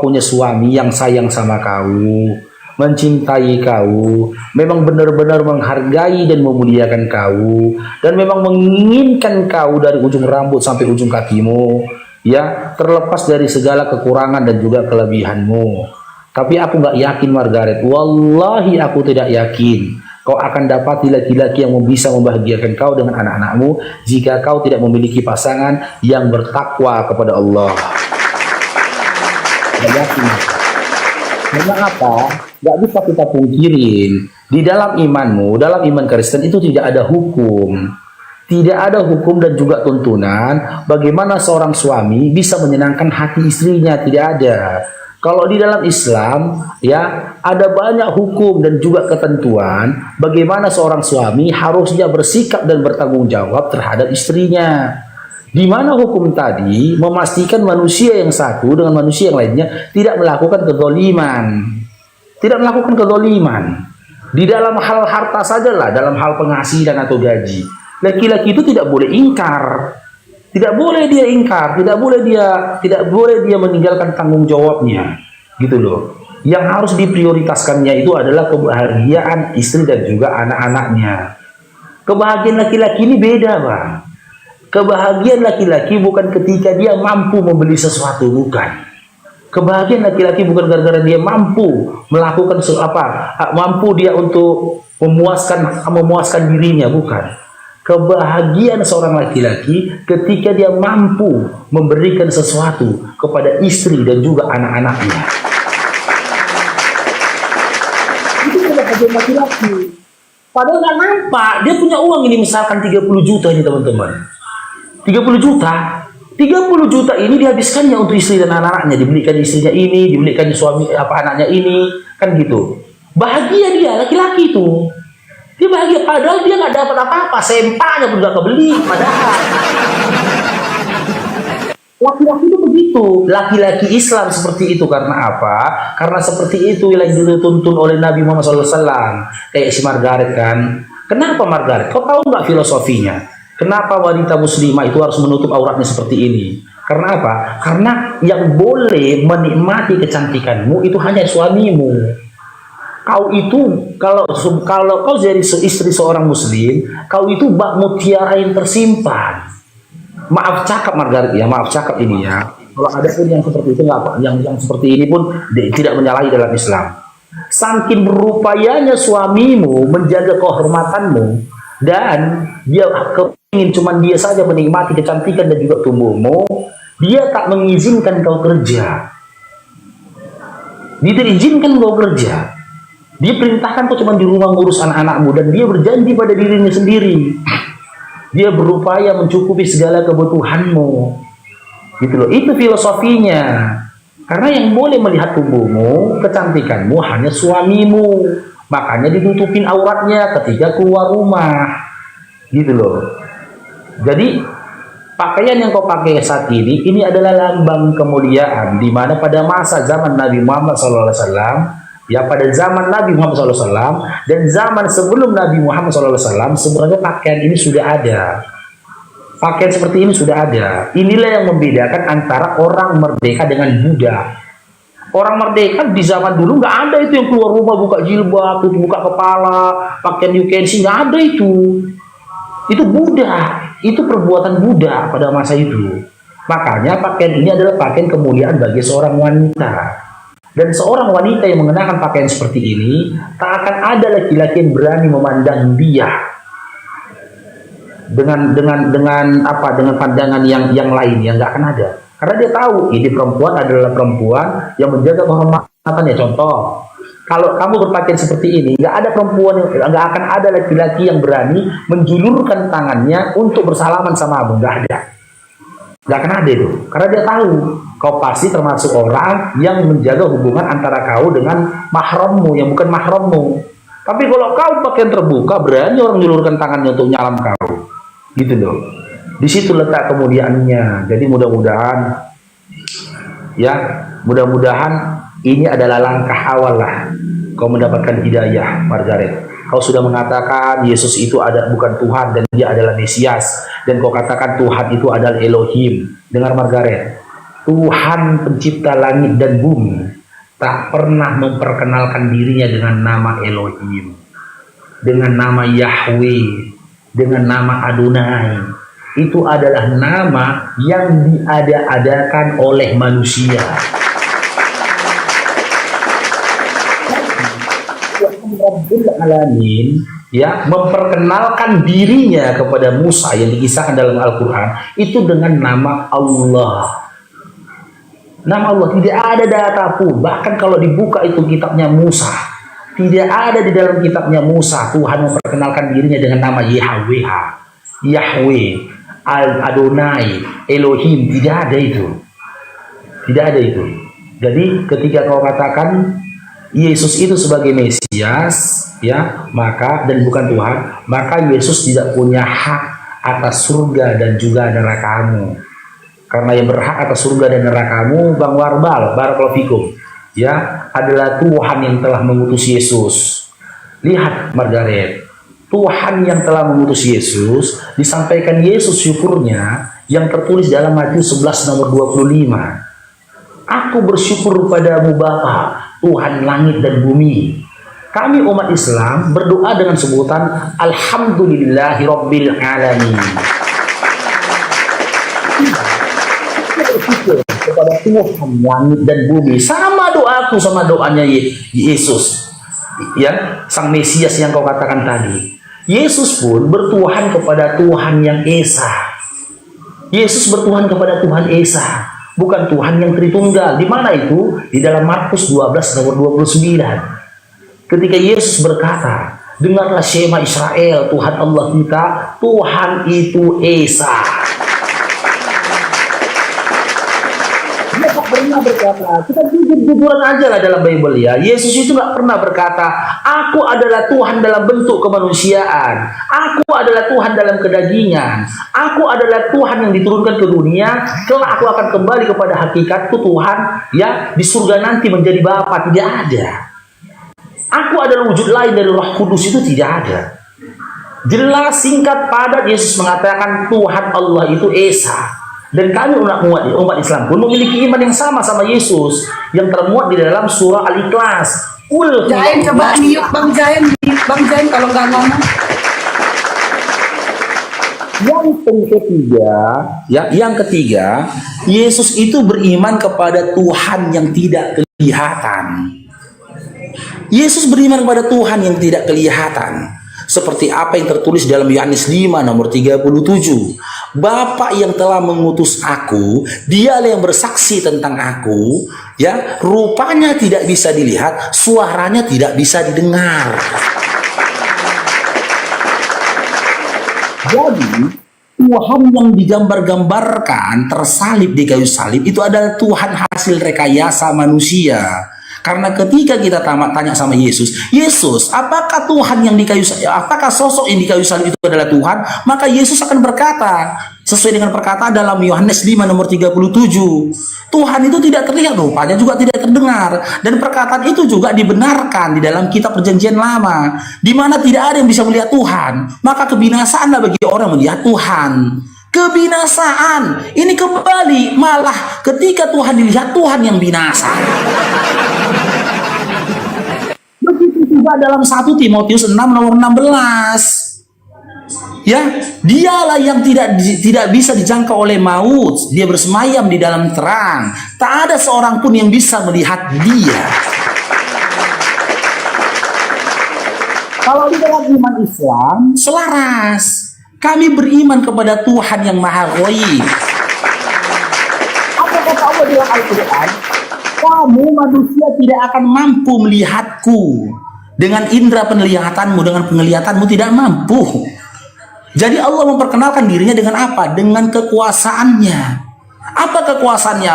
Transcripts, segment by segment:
punya suami yang sayang sama kau, mencintai kau, memang benar-benar menghargai dan memuliakan kau, dan memang menginginkan kau dari ujung rambut sampai ujung kakimu, ya, terlepas dari segala kekurangan dan juga kelebihanmu. Tapi aku nggak yakin, Margaret. Wallahi aku tidak yakin kau akan dapati laki-laki yang bisa membahagiakan kau dengan anak-anakmu jika kau tidak memiliki pasangan yang bertakwa kepada Allah. Tidak yakin. Karena apa? Gak bisa kita pungkirin, di dalam imanmu, dalam iman Kristen itu tidak ada hukum. Tidak ada hukum dan juga tuntunan bagaimana seorang suami bisa menyenangkan hati istrinya, tidak ada. Kalau di dalam Islam, ya, ada banyak hukum dan juga ketentuan bagaimana seorang suami harusnya bersikap dan bertanggung jawab terhadap istrinya. Di mana hukum tadi memastikan manusia yang satu dengan manusia yang lainnya tidak melakukan kezaliman. Tidak melakukan kezaliman. Di dalam hal harta sajalah, dalam hal penghasilan atau gaji. Laki-laki itu tidak boleh ingkar. Tidak boleh dia ingkar, tidak boleh dia meninggalkan tanggung jawabnya. Gitu loh. Yang harus diprioritaskannya itu adalah kebahagiaan istri dan juga anak-anaknya. Kebahagiaan laki-laki ini beda, Bang. Kebahagiaan laki-laki bukan ketika dia mampu membeli sesuatu, bukan. Kebahagiaan laki-laki bukan gara-gara dia mampu melakukan mampu dia untuk memuaskan dirinya, bukan. Kebahagiaan seorang laki-laki ketika dia mampu memberikan sesuatu kepada istri dan juga anak-anaknya. Itu kebahagiaan laki-laki. Padahal nggak nampak, dia punya uang ini misalkan 30 juta ini teman-teman. 30 juta. 30 juta ini dihabiskannya untuk istri dan anak-anaknya, dibelikan istrinya ini, dibelikan suami anaknya ini, kan gitu. Bahagia dia laki-laki itu. Dia bahagia padahal dia nggak dapat apa-apa, sempaknya pun nggak kebeli padahal. Laki-laki itu begitu, laki-laki Islam seperti itu karena apa? Karena seperti itu yang dituntun oleh Nabi Muhammad SAW. Kayak si Margaret kan. Kenapa Margaret? Kau tahu nggak filosofinya? Kenapa wanita muslimah itu harus menutup auratnya seperti ini? Karena apa? Karena yang boleh menikmati kecantikanmu itu hanya suamimu. Kau itu kalau kau jadi istri seorang muslim, kau itu bak mutiara yang tersimpan. Maaf cakap Margaret ya, maaf cakap ini ya. Kalau ada pun yang seperti itu nggak apa, yang seperti ini pun tidak menyalahi dalam Islam. Saking berupayanya suamimu menjaga kehormatanmu dan dia kepingin cuman dia saja menikmati kecantikan dan juga tubuhmu, dia tak mengizinkan kau kerja. Dia tidak izinkan kau kerja. Dia perintahkan kau cuma di rumah ngurus anak-anakmu dan dia berjanji pada dirinya sendiri. Dia berupaya mencukupi segala kebutuhanmu. Gitu loh. Itu filosofinya. Karena yang boleh melihat tubuhmu, kecantikanmu hanya suamimu. Makanya ditutupin auratnya ketika keluar rumah. Gitu loh. Jadi pakaian yang kau pakai saat ini adalah lambang kemuliaan di mana pada masa zaman Nabi Muhammad SAW, ya pada zaman Nabi Muhammad SAW dan zaman sebelum Nabi Muhammad SAW sebenarnya pakaian ini sudah ada. Pakaian seperti ini sudah ada. Inilah yang membedakan antara orang merdeka dengan budak. Orang merdeka di zaman dulu nggak ada itu yang keluar rumah buka jilbab, buka kepala, pakaian you can see, nggak ada itu. Itu budak. Itu perbuatan budak pada masa itu. Makanya pakaian ini adalah pakaian kemuliaan bagi seorang wanita. Dan seorang wanita yang mengenakan pakaian seperti ini, tak akan ada laki-laki yang berani memandang dia dengan pandangan yang lain, yang nggak akan ada. Karena dia tahu ini perempuan adalah perempuan yang menjaga kehormatannya. Contoh, kalau kamu berpakaian seperti ini, nggak ada perempuan nggak akan ada laki-laki yang berani menjulurkan tangannya untuk bersalaman sama kamu, nggak ada. Gak akan ada itu, karena dia tahu kau pasti termasuk orang yang menjaga hubungan antara kau dengan mahrammu yang bukan mahrammu. Tapi kalau kau pakaian terbuka, berani orang menjulurkan tangannya untuk nyalam kau, gitu loh. Di situ letak kemuliaannya. Jadi mudah-mudahan, ya, mudah-mudahan ini adalah langkah awal lah kau mendapatkan hidayah, Margaret. Kau sudah mengatakan Yesus itu bukan Tuhan dan dia adalah Mesias. Dan kau katakan Tuhan itu adalah Elohim. Dengar Margaret. Tuhan pencipta langit dan bumi tak pernah memperkenalkan dirinya dengan nama Elohim, dengan nama Yahweh, dengan nama Adonai. Itu adalah nama yang diada-adakan oleh manusia. Rabbul Alamin ya memperkenalkan dirinya kepada Musa yang dikisahkan dalam Al-Quran itu dengan nama Allah. Nama Allah tidak ada data pun, bahkan kalau dibuka itu kitabnya Musa, tidak ada di dalam kitabnya Musa Tuhan memperkenalkan dirinya dengan nama Yahweh, Yahweh, Adonai, Elohim, tidak ada itu. Tidak ada itu. Jadi ketika kau katakan Yesus itu sebagai Mesias, ya, maka dan bukan Tuhan, maka Yesus tidak punya hak atas surga dan juga nerakamu. Karena yang berhak atas surga dan nerakamu, Bang Warbal, barakallahu fikum, ya, adalah Tuhan yang telah mengutus Yesus. Lihat Margaret, Tuhan yang telah mengutus Yesus, disampaikan Yesus syukurnya yang tertulis dalam Matius 11 nomor 25. Aku bersyukur padamu Bapa, Tuhan langit dan bumi. Kami umat Islam berdoa dengan sebutan Alhamdulillahirabbil alamin. Kepada Tuhan langit dan bumi, sama doaku sama doanya Yesus, ya, sang Mesias yang kau katakan tadi. Yesus pun bertuhan kepada Tuhan yang Esa. Yesus bertuhan kepada Tuhan Esa, bukan Tuhan yang Tritunggal. Di mana itu? Di dalam Markus 12 nomor 29. Ketika Yesus berkata, dengarlah Shema Israel, Tuhan Allah kita, Tuhan itu Esa. Dia tak pernah berkata, kita jujur-jujuran aja lah dalam Bible ya. Yesus itu nggak pernah berkata, aku adalah Tuhan dalam bentuk kemanusiaan, aku adalah Tuhan dalam kedagingan, aku adalah Tuhan yang diturunkan ke dunia, kelak aku akan kembali kepada hakikatku Tuhan, ya, di surga nanti menjadi Bapa. Tidak ada. Aku adalah wujud lain dari Roh Kudus, itu tidak ada. Jelas, singkat, padat, Yesus mengatakan Tuhan Allah itu Esa. Dan kami umat Islam pun memiliki iman yang sama Yesus yang termuat di dalam surah Al-Ikhlas. Jain, coba mute Bang Jain, kalau nggak ngomong. Yang ketiga, Yesus itu beriman kepada Tuhan yang tidak kelihatan. Yesus beriman kepada Tuhan yang tidak kelihatan. Seperti apa yang tertulis dalam Yohanes 5 nomor 37. Bapa yang telah mengutus aku, dialah yang bersaksi tentang aku, ya, rupanya tidak bisa dilihat, suaranya tidak bisa didengar. Jadi Tuhan yang digambar-gambarkan tersalib di kayu salib itu adalah Tuhan hasil rekayasa manusia. Karena ketika kita tanya sama Yesus, apakah Tuhan yang di kayu salib, apakah sosok yang di kayu salib itu adalah Tuhan? Maka Yesus akan berkata, sesuai dengan perkataan dalam Yohanes 5 nomor 37, Tuhan itu tidak terlihat, rupanya juga tidak terdengar. Dan perkataan itu juga dibenarkan di dalam kitab Perjanjian Lama, di mana tidak ada yang bisa melihat Tuhan. Maka kebinasaanlah bagi orang melihat Tuhan. Kebinasaan ini kembali, malah ketika Tuhan dilihat, Tuhan yang binasa. Begitu juga dalam 1 Timotius 6 nomor 16. Ya, dialah yang tidak bisa dijangkau oleh maut. Dia bersemayam di dalam terang. Tak ada seorang pun yang bisa melihat dia. Kalau di dalam iman Islam selaras. Kami beriman kepada Tuhan yang Maha Ghaib. Apa kata Allah dalam Al-Quran? Kamu manusia tidak akan mampu melihatku. Dengan indera penglihatanmu, dengan penglihatanmu tidak mampu. Jadi Allah memperkenalkan dirinya dengan apa? Dengan kekuasaannya. Apa kekuasaannya?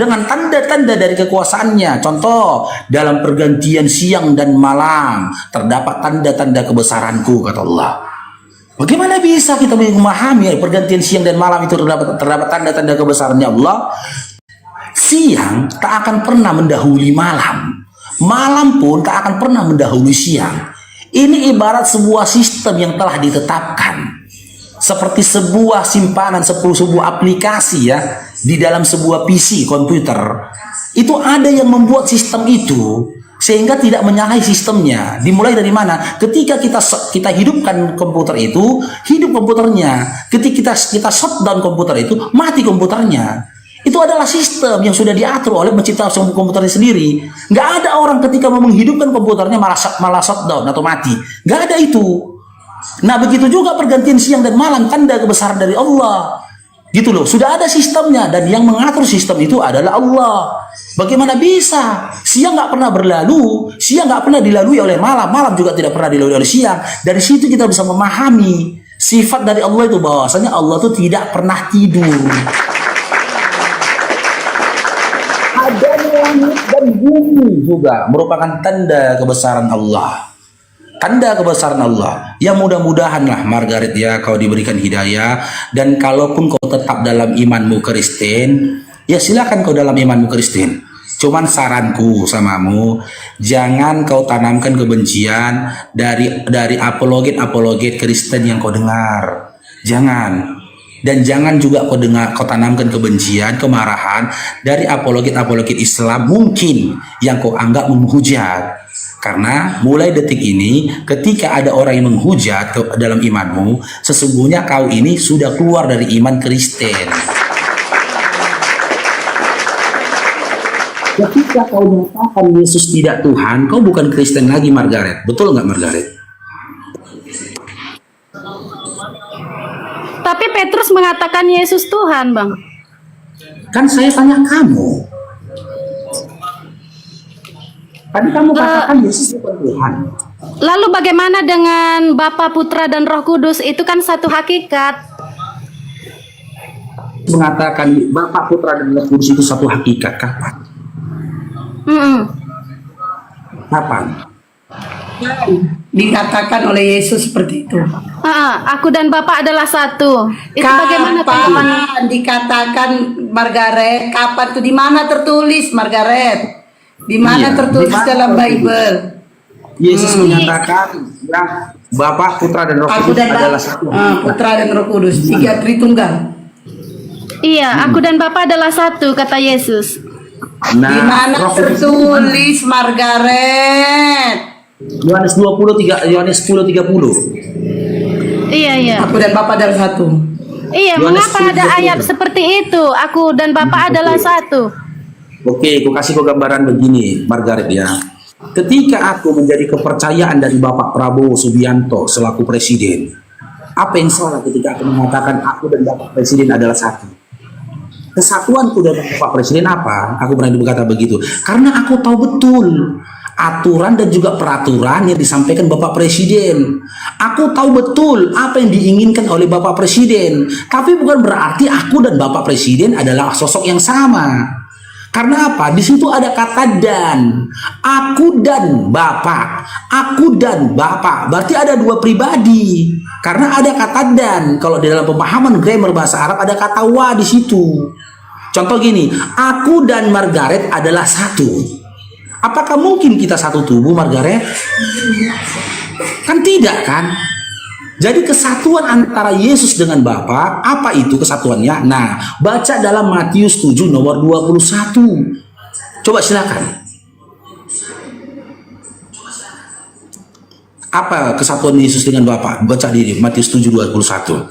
Dengan tanda-tanda dari kekuasaannya. Contoh, dalam pergantian siang dan malam terdapat tanda-tanda kebesaranku, kata Allah. Bagaimana bisa kita memahami pergantian siang dan malam itu terdapat tanda-tanda kebesarannya Allah? Siang tak akan pernah mendahului malam. Malam pun tak akan pernah mendahului siang. Ini ibarat sebuah sistem yang telah ditetapkan. Seperti sebuah simpanan, sebuah aplikasi ya, di dalam sebuah PC komputer itu ada yang membuat sistem itu sehingga tidak menyalahi sistemnya. Dimulai dari mana? Ketika kita hidupkan komputer itu, hidup komputernya. Ketika kita shutdown komputer itu, mati komputernya. Itu adalah sistem yang sudah diatur oleh pencipta komputernya sendiri. Nggak ada orang ketika mau menghidupkan komputernya malah shutdown atau mati. Nggak ada itu. Nah begitu juga pergantian siang dan malam, tanda kebesaran dari Allah. Gitu loh, sudah ada sistemnya dan yang mengatur sistem itu adalah Allah. Bagaimana bisa? Siang nggak pernah berlalu, siang nggak pernah dilalui oleh malam, malam juga tidak pernah dilalui oleh siang. Dari situ kita bisa memahami sifat dari Allah itu bahwasanya Allah itu tidak pernah tidur. Adanya langit dan bumi juga merupakan tanda kebesaran Allah. Tanda kebesaran Allah. Ya mudah-mudahan lah Margaret ya kau diberikan hidayah. Dan kalaupun kau tetap dalam imanmu Kristen, ya silakan kau dalam imanmu Kristen. Cuman saranku samamu, jangan kau tanamkan kebencian dari apologet Kristen yang kau dengar. Jangan. Dan jangan juga kau tanamkan kebencian, kemarahan dari apologet Islam mungkin yang kau anggap menghujat. Karena mulai detik ini ketika ada orang yang menghujat dalam imanmu, sesungguhnya kau ini sudah keluar dari iman Kristen. Ketika kau mengatakan Yesus tidak Tuhan, kau bukan Kristen lagi Margaret. Betul nggak Margaret? Tapi Petrus mengatakan Yesus Tuhan, Bang. Kan saya tanya kamu. Tadi kamu katakan Yesus bukan Tuhan. Lalu bagaimana dengan Bapa, Putra, dan Roh Kudus? Itu kan satu hakikat. Mengatakan Bapa, Putra, dan Roh Kudus itu satu hakikat. Kapan? Kapan? Dikatakan oleh Yesus seperti itu. Aku dan Bapa adalah satu. Itu bagaimana tanggapan? Kapan dikatakan Margaret? Kapan tuh? Di mana tertulis Margaret? Di mana tertulis dalam Bible? Yesus menyatakan ya, Bapa, Putra, dan Roh Kudus adalah satu. Putra dan Roh Kudus, tiga Tritunggal. Iya, aku dan Bapa adalah satu, kata Yesus. Nah, Di mana tertulis Margaret? Yohanes 23, Yohanes 10:30. Iya. Aku dan Bapa adalah satu. Iya, Yohanes mengapa ada 10:30. ayat seperti itu? Aku dan Bapa adalah satu. Oke, aku kasih kau gambaran begini, Margaret ya. Ketika aku menjadi kepercayaan dari Bapak Prabowo Subianto selaku presiden, apa yang salah ketika aku mengatakan aku dan Bapak Presiden adalah satu? Kesatuanku dengan Bapak Presiden apa? Aku berani berkata begitu. Karena aku tahu betul aturan dan juga peraturan yang disampaikan Bapak Presiden. Aku tahu betul apa yang diinginkan oleh Bapak Presiden. Tapi bukan berarti aku dan Bapak Presiden adalah sosok yang sama. Karena apa? Di situ ada kata dan. Aku dan Bapak. Aku dan Bapak. Berarti ada dua pribadi. Karena ada kata dan. Kalau di dalam pemahaman grammar bahasa Arab ada kata wa di situ. Contoh gini, aku dan Margaret adalah satu. Apakah mungkin kita satu tubuh, Margaret? Kan tidak kan? Jadi kesatuan antara Yesus dengan Bapa, apa itu kesatuannya? Nah, baca dalam Matius 7 nomor 21. Coba silakan. Apa kesatuan Yesus dengan Bapa? Baca di Matius 7:21.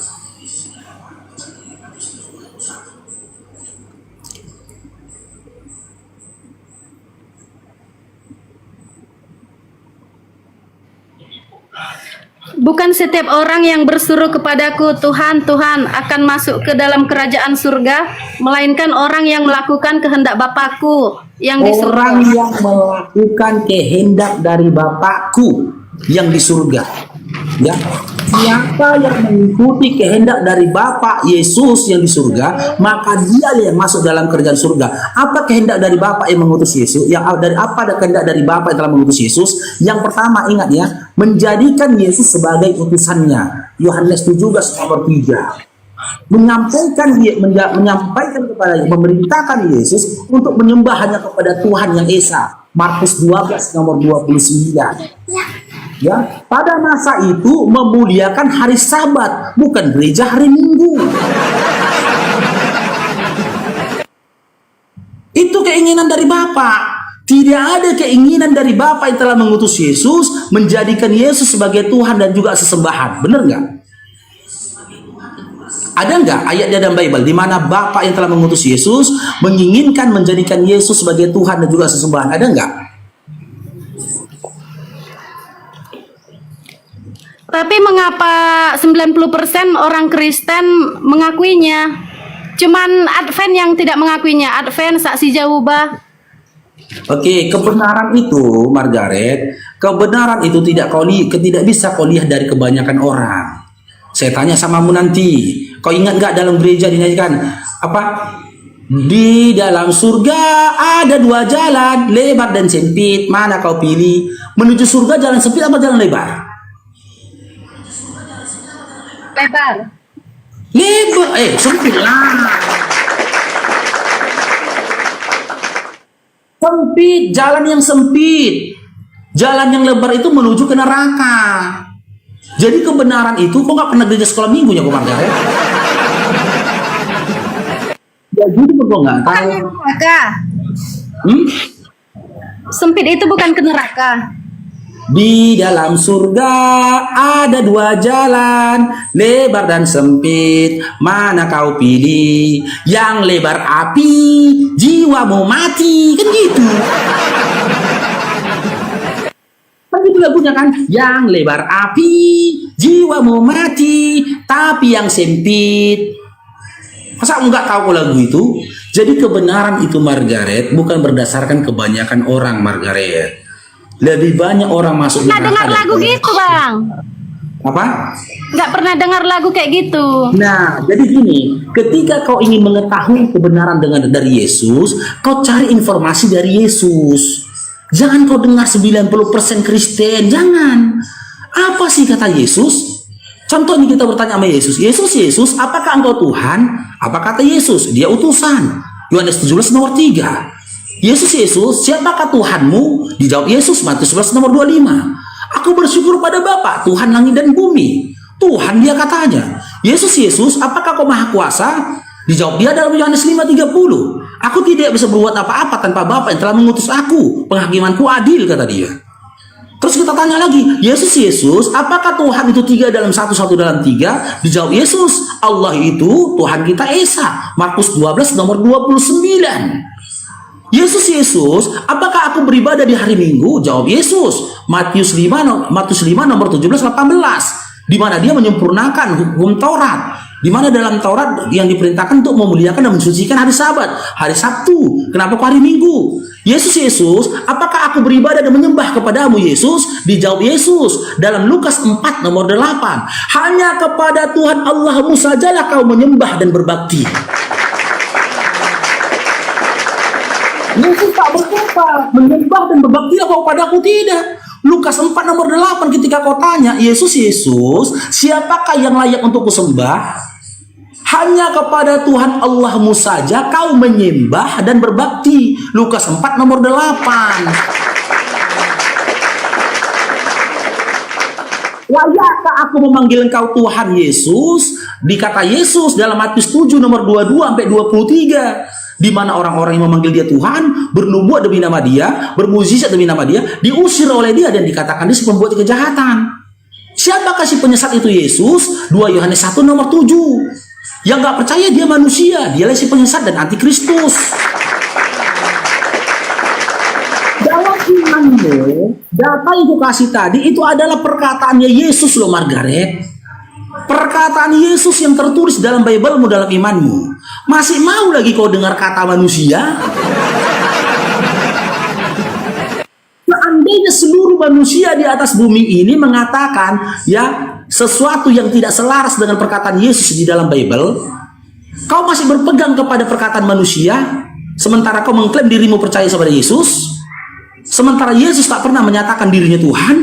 Bukan setiap orang yang berseru kepadaku, Tuhan, Tuhan, akan masuk ke dalam kerajaan surga, melainkan orang yang melakukan kehendak Bapakku yang di surga. Orang yang melakukan kehendak dari Bapakku yang di surga. Ya, siapa yang mengikuti kehendak dari Bapa Yesus yang di surga, maka dia yang masuk dalam kerajaan surga. Apa kehendak dari Bapa yang mengutus Yesus? Yang dari apa ada kehendak dari Bapa yang telah mengutus Yesus? Yang pertama ingat ya, menjadikan Yesus sebagai utusannya. Yohanes 17 nomor 3. Menyampaikan kepada memerintahkan Yesus untuk menyembah hanya kepada Tuhan yang Esa. Markus 12 nomor 29. Ya, pada masa itu memuliakan hari Sabat, bukan gereja hari Minggu. keinginan dari Bapa. Tidak ada keinginan dari Bapa yang telah mengutus Yesus menjadikan Yesus sebagai Tuhan dan juga sesembahan. Benar nggak? Ada nggak ayat di dalam Bible di mana Bapa yang telah mengutus Yesus menginginkan menjadikan Yesus sebagai Tuhan dan juga sesembahan? Ada nggak? Tapi mengapa 90% orang Kristen mengakuinya? Cuman Advent yang tidak mengakuinya. Advent, Saksi Jehovah. Oke, kebenaran itu, Margaret, kebenaran itu tidak bisa kau lihat dari kebanyakan orang. Saya tanya samamu nanti, kau ingat nggak dalam gereja dinyanyikan apa? Di dalam surga ada dua jalan, lebar dan sempit. Mana kau pilih? Menuju surga jalan sempit apa jalan lebar? Lebar. Lebar, sempit lah. Sempit, jalan yang sempit. Jalan yang lebar itu menuju ke neraka. Jadi kebenaran itu, kok nggak pernah gereja sekolah minggunya kok Margaret? Ya jadi kok nggak tahu. Neraka. Sempit itu bukan ke neraka. Di dalam surga ada dua jalan, lebar dan sempit. Mana kau pilih? Yang lebar api, jiwamu mati. Kan gitu. Kan gitu lagunya kan? Yang lebar api, jiwamu mati. Tapi yang sempit. Masa enggak tahu lagu itu? Jadi kebenaran itu, Margaret, bukan berdasarkan kebanyakan orang, Margaret. Lebih banyak orang masuk Nggak dengar lagu gitu, Bang. Apa? Nggak pernah dengar lagu kayak gitu. Nah, jadi gini, ketika kau ingin mengetahui kebenaran dari Yesus, kau cari informasi dari Yesus. Jangan kau dengar 90% Kristen, jangan. Apa sih kata Yesus? Contoh ini kita bertanya sama Yesus, Yesus, apakah engkau Tuhan? Apa kata Yesus? Dia utusan. Yohanes 17 nomor 3. Yesus, siapakah Tuhanmu? Dijawab Yesus, Matius 11 nomor 25. Aku bersyukur pada Bapa, Tuhan langit dan bumi. Tuhan dia katanya. Yesus, apakah kau maha kuasa? Dijawab dia dalam Yohanes 5:30. Aku tidak bisa berbuat apa-apa tanpa Bapa yang telah mengutus aku. Penghakimanku adil, kata dia. Terus kita tanya lagi, Yesus, apakah Tuhan itu 3 dalam 1, 1 dalam 3? Dijawab Yesus, Allah itu Tuhan kita Esa. Markus 12 nomor 29. Yesus, apakah aku beribadah di hari Minggu? Jawab Yesus, Matius 5 nomor 17-18, di mana dia menyempurnakan hukum Taurat, di mana dalam Taurat yang diperintahkan untuk memuliakan dan mensucikan hari Sabat, hari Sabtu. Kenapa kok hari Minggu? Yesus, apakah aku beribadah dan menyembah kepadamu, Yesus? Dijawab Yesus dalam Lukas 4 nomor 8, hanya kepada Tuhan Allahmu sajalah kau menyembah dan berbakti. Yesus tak berkata menyembah dan berbakti kepadaku, tidak. Lukas 4 nomor 8 ketika kau tanya, Yesus, siapakah yang layak untuk kusembah? Hanya kepada Tuhan Allahmu saja kau menyembah dan berbakti. Lukas 4 nomor 8. Layakkah aku memanggil engkau Tuhan, Yesus? Dikata Yesus dalam Matius 7 nomor 22-23. Di mana orang-orang yang memanggil dia Tuhan, bernubuat demi nama dia, bermukjizat demi nama dia, diusir oleh dia dan dikatakan dia si pembuat kejahatan. Siapakah si penyesat itu, Yesus? 2 Yohanes 1 nomor 7. Yang gak percaya dia manusia, dialah si penyesat dan antikristus. Dalam imanmu, data yang kukasih tadi itu adalah perkataannya Yesus loh, Margaret. Perkataan Yesus yang tertulis dalam Bible-mu, dalam imanmu. Masih mau lagi kau dengar kata manusia? Seandainya seluruh manusia di atas bumi ini mengatakan sesuatu yang tidak selaras dengan perkataan Yesus di dalam Bible, kau masih berpegang kepada perkataan manusia, sementara kau mengklaim dirimu percaya kepada Yesus, sementara Yesus tak pernah menyatakan dirinya Tuhan.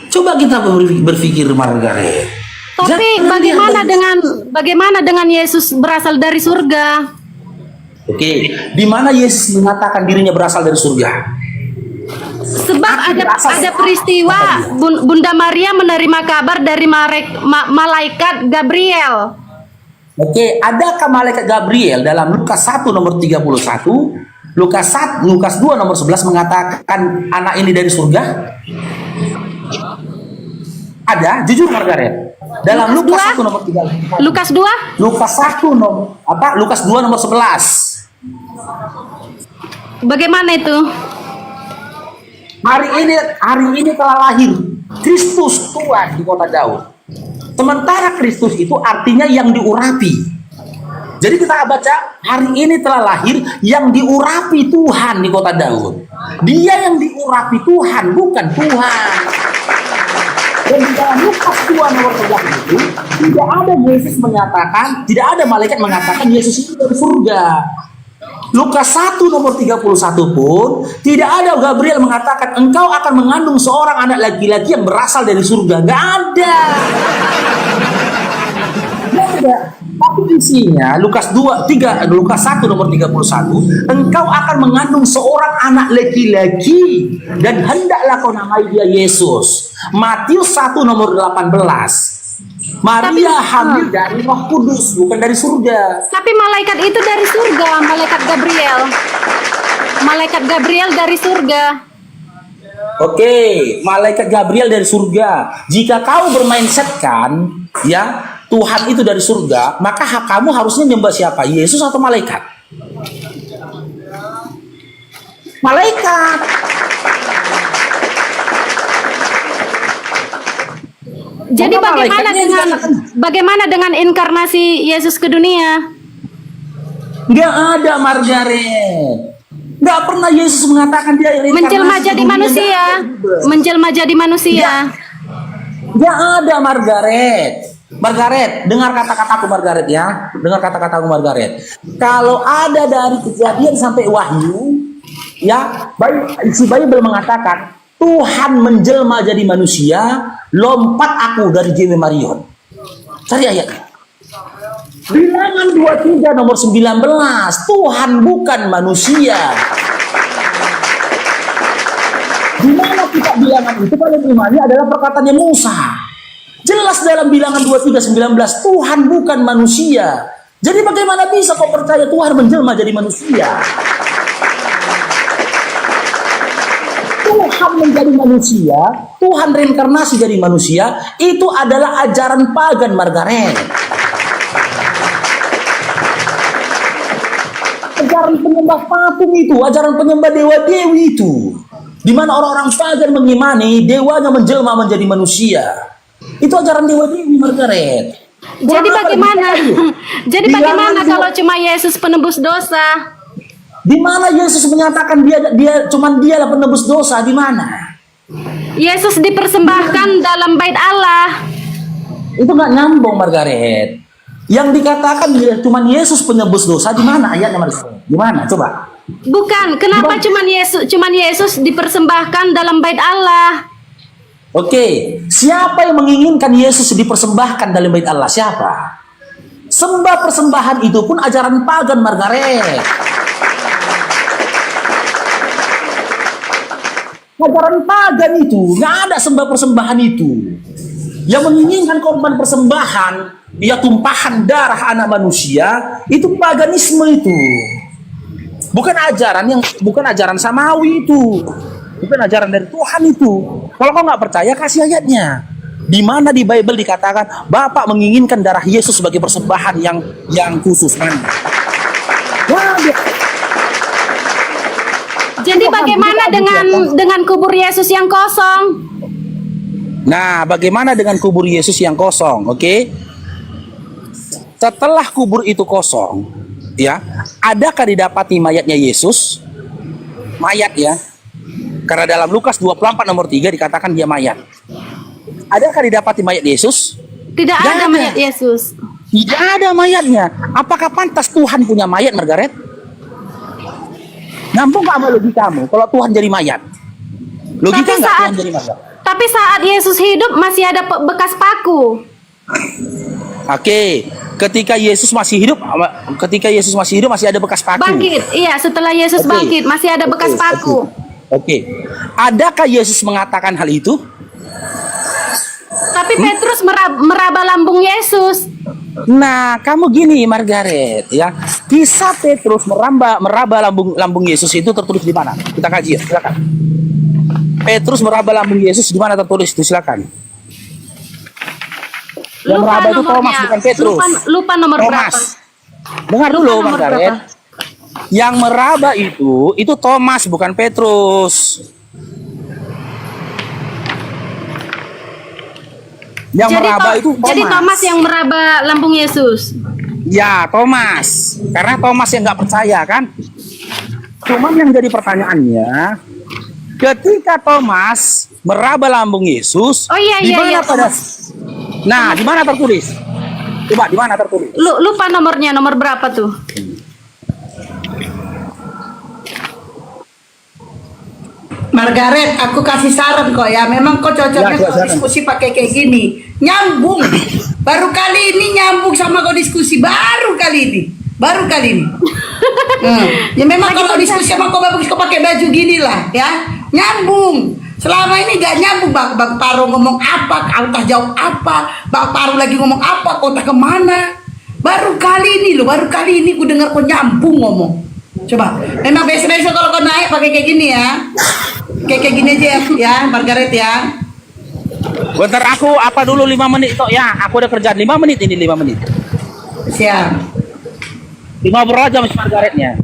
Coba kita berpikir, Margaret. Tapi bagaimana dengan Yesus berasal dari surga? Oke, di mana Yesus mengatakan dirinya berasal dari surga? Sebab ada peristiwa Bunda Maria menerima kabar dari malaikat Gabriel. Oke, adakah malaikat Gabriel dalam Lukas 1 nomor 31, Lukas 2 nomor 11 mengatakan anak ini dari surga? Ada, jujur Margaret. Dalam Lukas 1 nomor 31. Lukas 2? Lukas 1 nomor Lukas 2 nomor 11. Bagaimana itu? Hari ini telah lahir Kristus Tuhan di kota Daud. Sementara Kristus itu artinya yang diurapi. Jadi kita baca, hari ini telah lahir yang diurapi Tuhan di kota Daud. Dia yang diurapi Tuhan, bukan Tuhan. Dan di dalam Lukas 2 nomor 11 itu tidak ada Yesus mengatakan, tidak ada malaikat mengatakan Yesus itu dari surga. Lukas 1 nomor 31 pun tidak ada Gabriel mengatakan engkau akan mengandung seorang anak laki-laki yang berasal dari surga. Gak ada. Gak ada. Tapi isinya Lukas 1 nomor 31, engkau akan mengandung seorang anak laki-laki dan hendaklah kau namai dia Yesus. Matius 1 nomor 18. Maria hamil dari Roh Kudus, bukan dari surga. Tapi malaikat itu dari surga, malaikat Gabriel. Malaikat Gabriel dari surga. Oke, malaikat Gabriel dari surga. Jika kau bermindsetkan, ya, Tuhan itu dari surga, maka kamu harusnya menyembah siapa? Yesus atau malaikat? Malaikat. Jadi Maka bagaimana dengan inkarnasi Yesus ke dunia? Nggak ada, Margaret. Nggak pernah Yesus mengatakan dia yang Menjelma jadi manusia. Menjelma jadi manusia. Nggak ada, Margaret. Margaret, dengar kata-kataku Margaret ya. Dengar kata-kataku Margaret. Kalau ada dari Kejadian sampai Wahyu, ya, isi Bible mengatakan Tuhan menjelma jadi manusia, lompat aku dari J.W. Marion. Cari ayatnya. Bilangan 23 nomor 19, Tuhan bukan manusia. Di mana kita bilangan itu pada imani adalah perkataannya Musa. Jelas dalam bilangan 23:19, Tuhan bukan manusia. Jadi bagaimana bisa kau percaya Tuhan menjelma jadi manusia? Tuhan menjadi manusia, Tuhan reinkarnasi jadi manusia, itu adalah ajaran pagan, Margaret. Ajaran penyembah patung itu, ajaran penyembah dewa-dewi itu. Di mana orang-orang pagan mengimani dewanya menjelma menjadi manusia. Itu ajaran dewa-dewi, Margaret. Jadi bagaimana? Jadi bagaimana kalau cuma Yesus penebus dosa? Di mana Yesus menyatakan cuman dialah penebus dosa? Di mana? Yesus dipersembahkan dalam bait Allah. Itu nggak nyambung, Margaret. Yang dikatakan cuman Yesus penebus dosa, di mana ayatnya, Margaret? Di mana? Coba. Bukan, kenapa cuman Yesus dipersembahkan dalam bait Allah? Oke, siapa yang menginginkan Yesus dipersembahkan dalam bait Allah? Siapa? Sembah persembahan itu pun ajaran pagan, Margaret. Ajaran pagan itu, nggak ada sembah persembahan itu. Yang menginginkan korban persembahan, dia tumpahan darah anak manusia, itu paganisme itu. Bukan ajaran samawi itu. Bukan ajaran dari Tuhan itu. Kalau kau nggak percaya, kasih ayatnya. Di mana di Bible dikatakan Bapak menginginkan darah Yesus sebagai persembahan yang khusus, kan? Jadi bagaimana dengan kubur Yesus yang kosong? Nah, bagaimana dengan kubur Yesus yang kosong? Oke. Setelah kubur itu kosong, ya, adakah didapati mayatnya Yesus? Mayat, ya. Karena dalam Lukas 24 nomor 3 dikatakan dia mayat. Adakah didapati mayat Yesus? Tidak ada mayat Yesus. Tidak ada mayatnya. Apakah pantas Tuhan punya mayat, Margaret? Nyambung gak sama logikamu kalau Tuhan jadi mayat? Logika nggak Tuhan jadi mayat? Tapi saat Yesus hidup masih ada bekas paku. Oke, ketika Yesus masih hidup masih ada bekas paku. Bangkit, iya, setelah Yesus bangkit masih ada bekas paku. Oke. Adakah Yesus mengatakan hal itu? Tapi Petrus meraba lambung Yesus. Nah, kamu gini Margaret, ya. Kisah Petrus meraba lambung Yesus itu tertulis di mana? Kita kaji ya, silakan. Petrus meraba lambung Yesus di mana tertulis itu, silakan. Yang Lupa meraba itu nomornya. Thomas, bukan Petrus. Lupa nomor Thomas. berapa. Dengar dulu nomor Margaret. berapa? Yang meraba itu Thomas, bukan Petrus. Yang meraba itu Thomas. Jadi Thomas yang meraba lambung Yesus. Ya, Thomas. Karena Thomas yang nggak percaya kan. Cuman yang jadi pertanyaannya, ketika Thomas meraba lambung Yesus, Oh iya, di iya, mana iya, pada? Nah, di mana tertulis? Coba di mana tertulis? Lupa nomornya, nomor berapa tuh? Margaret, aku kasih saran kok ya. Memang kok cocoknya Ya, kalau silakan. diskusi pakai kayak gini. Nyambung. Baru kali ini nyambung sama kau diskusi. Baru kali ini. Ya memang kalau diskusi sama kau bagus kau pakai baju gini lah ya. Nyambung. Selama ini gak nyambung. Bang Paro ngomong apa, kau tak jawab apa. Bang Paro lagi ngomong apa, kau tak kemana. Baru kali ini ku dengar kau nyambung ngomong. Coba, memang besok kalau kau naik pakai kayak gini ya. Kayak gini aja ya, Margaret ya. Bentar aku apa dulu 5 menit toh ya. Aku udah kerjaan 5 menit ini 5 menit. Siap. 5 aja Mas Margaretnya.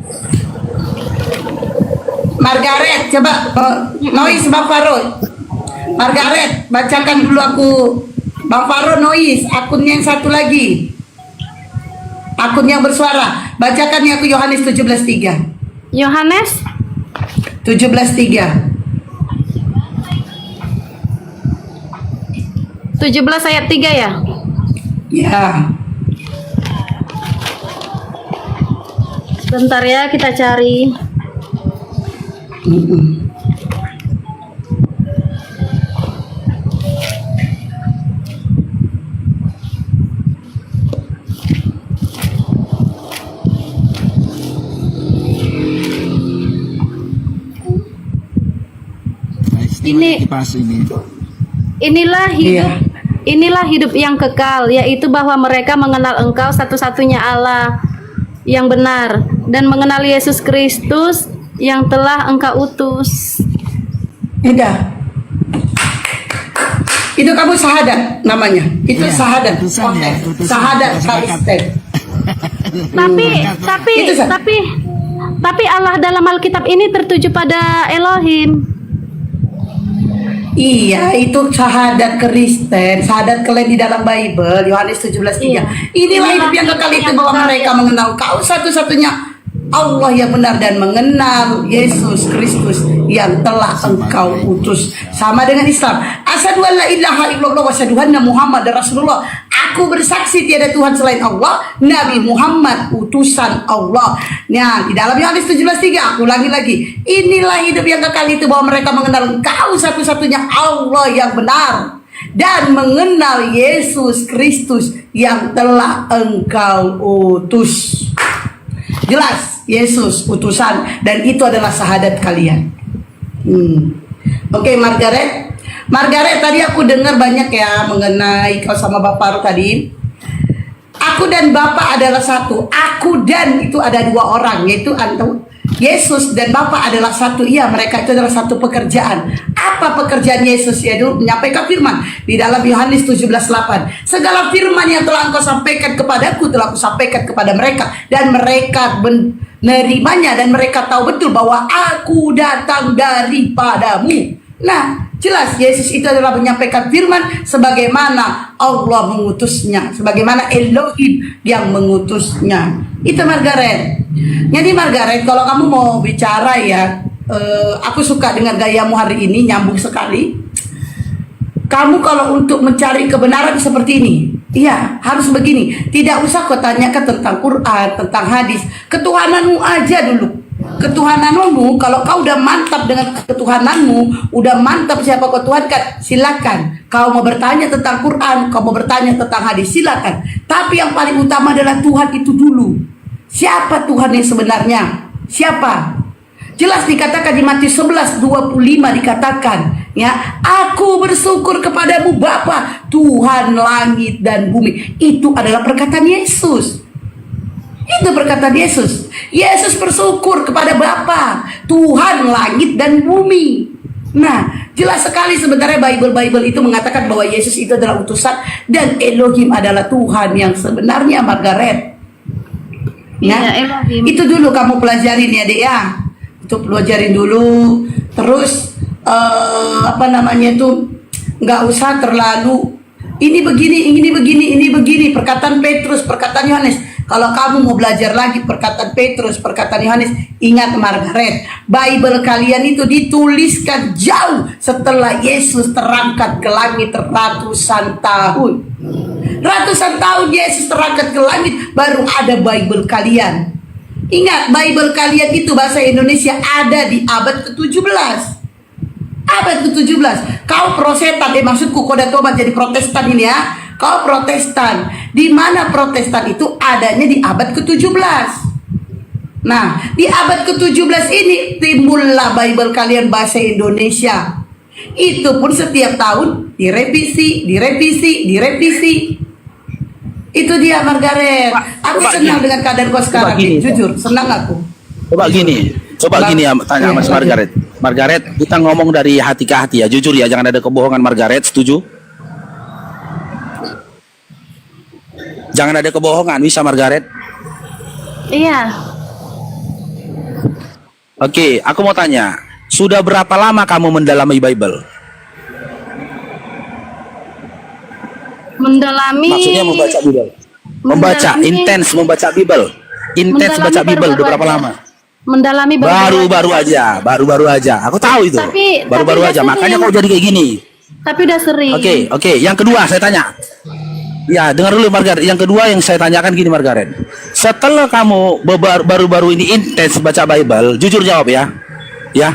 Margaret, coba noise Bang Faro. Margaret, bacakan dulu aku. Bang Faro noise, akunnya yang satu lagi. Akun yang bersuara. Bacakan yang aku Yohanes 17:3. Yohanes 17:3. 17 ayat 3 ya? Ya. Bentar ya, kita cari. Inilah hidup. Iya. Inilah hidup yang kekal, yaitu bahwa mereka mengenal Engkau satu-satunya Allah yang benar dan mengenal Yesus Kristus yang telah Engkau utus. Udah. Itu kamu sahadat namanya. Itu Iya, sahadat. utusan ya, Oke. utusan Sahadat utusan Kristen. Itu sah. Tapi Allah dalam Alkitab ini tertuju pada Elohim. Iya, itu sahadat Kristen, sahadat kalian di dalam Bible, Yohanes 17:3. Iya. Inilah hidup yang kekal itu bahwa mereka mengenal Kau satu-satunya Allah yang benar dan mengenal Yesus Kristus yang telah Engkau utus. Sama dengan Islam. Asyhadu an la ilaha illallah wa asyhadu anna Muhammadar Rasulullah. Aku bersaksi tiada Tuhan selain Allah, Nabi Muhammad utusan Allah. Nah, di dalam Yohanes 17:3 aku ulangi lagi. Inilah hidup yang kekal itu bahwa mereka mengenal Engkau satu-satunya Allah yang benar dan mengenal Yesus Kristus yang telah Engkau utus. Jelas, Yesus utusan dan itu adalah sahadat kalian. Oke, Margaret. Margaret, tadi aku dengar banyak ya mengenai kau sama Bapak Paru tadi. Aku dan Bapak adalah satu. Aku dan itu ada dua orang, yaitu Yesus dan Bapak adalah satu. Iya, mereka itu adalah satu pekerjaan. Apa pekerjaan Yesus? Yaitu menyampaikan firman di dalam Yohanes 17:8. Segala firman yang telah Engkau sampaikan kepadaku telah Aku sampaikan kepada mereka dan mereka menerimanya dan mereka tahu betul bahwa Aku datang daripadamu. Nah, jelas Yesus itu adalah menyampaikan firman sebagaimana Allah mengutusnya, sebagaimana Elohim yang mengutusnya. Itu Margaret. Jadi Margaret, kalau kamu mau bicara ya, aku suka dengan gayamu hari ini, nyambung sekali. Kamu kalau untuk mencari kebenaran seperti ini, iya harus begini. Tidak usah kau tanyakan tentang Quran, tentang hadis. Ketuhananmu aja dulu. Ketuhananmu, kalau kau udah mantap dengan ketuhananmu, udah mantap siapa kau tuhankan, silakan. Kau mau bertanya tentang Quran, kau mau bertanya tentang hadis, silakan. Tapi yang paling utama adalah Tuhan itu dulu. Siapa Tuhan yang sebenarnya? Siapa? Jelas dikatakan di Matius 11:25 dikatakan, Ya, aku bersyukur kepadamu Bapa, Tuhan langit dan bumi. Itu adalah perkataan Yesus. Itu perkataan Yesus. Yesus bersyukur kepada Bapa, Tuhan langit dan bumi. Nah, jelas sekali sebenarnya Bible itu mengatakan bahwa Yesus itu adalah utusan dan Elohim adalah Tuhan yang sebenarnya, Margaret. Ya, Iya, Elohim. itu dulu kamu pelajarin ya, Dek ya. Itu pelajarin dulu. Terus apa namanya tuh, nggak usah terlalu ini begini, perkataan Petrus, perkataan Yohanes. Kalau kamu mau belajar lagi perkataan Petrus, perkataan Yohanes, ingat Margaret, Bible kalian itu dituliskan jauh setelah Yesus terangkat ke langit ratusan tahun. Ratusan tahun Yesus terangkat ke langit, baru ada Bible kalian. Ingat, Bible kalian itu bahasa Indonesia ada di abad ke-17. Abad ke-17. Kau Protestan, maksudku kau udah tobat jadi Protestan ini ya. Kau Protestan. Di mana Protestan itu adanya di abad ke-17. Nah, di abad ke-17 ini timbullah Bible kalian bahasa Indonesia. Itu pun setiap tahun direvisi. Itu dia Margaret. Aku senang dengan keadaan kau sekarang. Jujur, senang aku. Coba gini ya, tanya Mas Margaret. Margaret, kita ngomong dari hati ke hati ya, jujur ya, jangan ada kebohongan. Margaret, setuju? Jangan ada kebohongan, bisa Margaret? Iya. Oke, aku mau tanya, sudah berapa lama kamu mendalami Bible? Mendalami. Maksudnya membaca Bible. Membaca, intens membaca Bible. Intens Mendalami baca Bible, udah baru berapa aja. lama? Mendalami Baru-baru aja. Aku tahu itu. Baru-baru tapi aja. udah Makanya sering. kau jadi kayak gini. Tapi udah sering. Oke. Yang kedua saya tanya. Ya, dengar dulu Margaret. Yang kedua yang saya tanyakan gini Margaret. Setelah kamu baru-baru ini intens baca Bible, jujur jawab ya. Ya.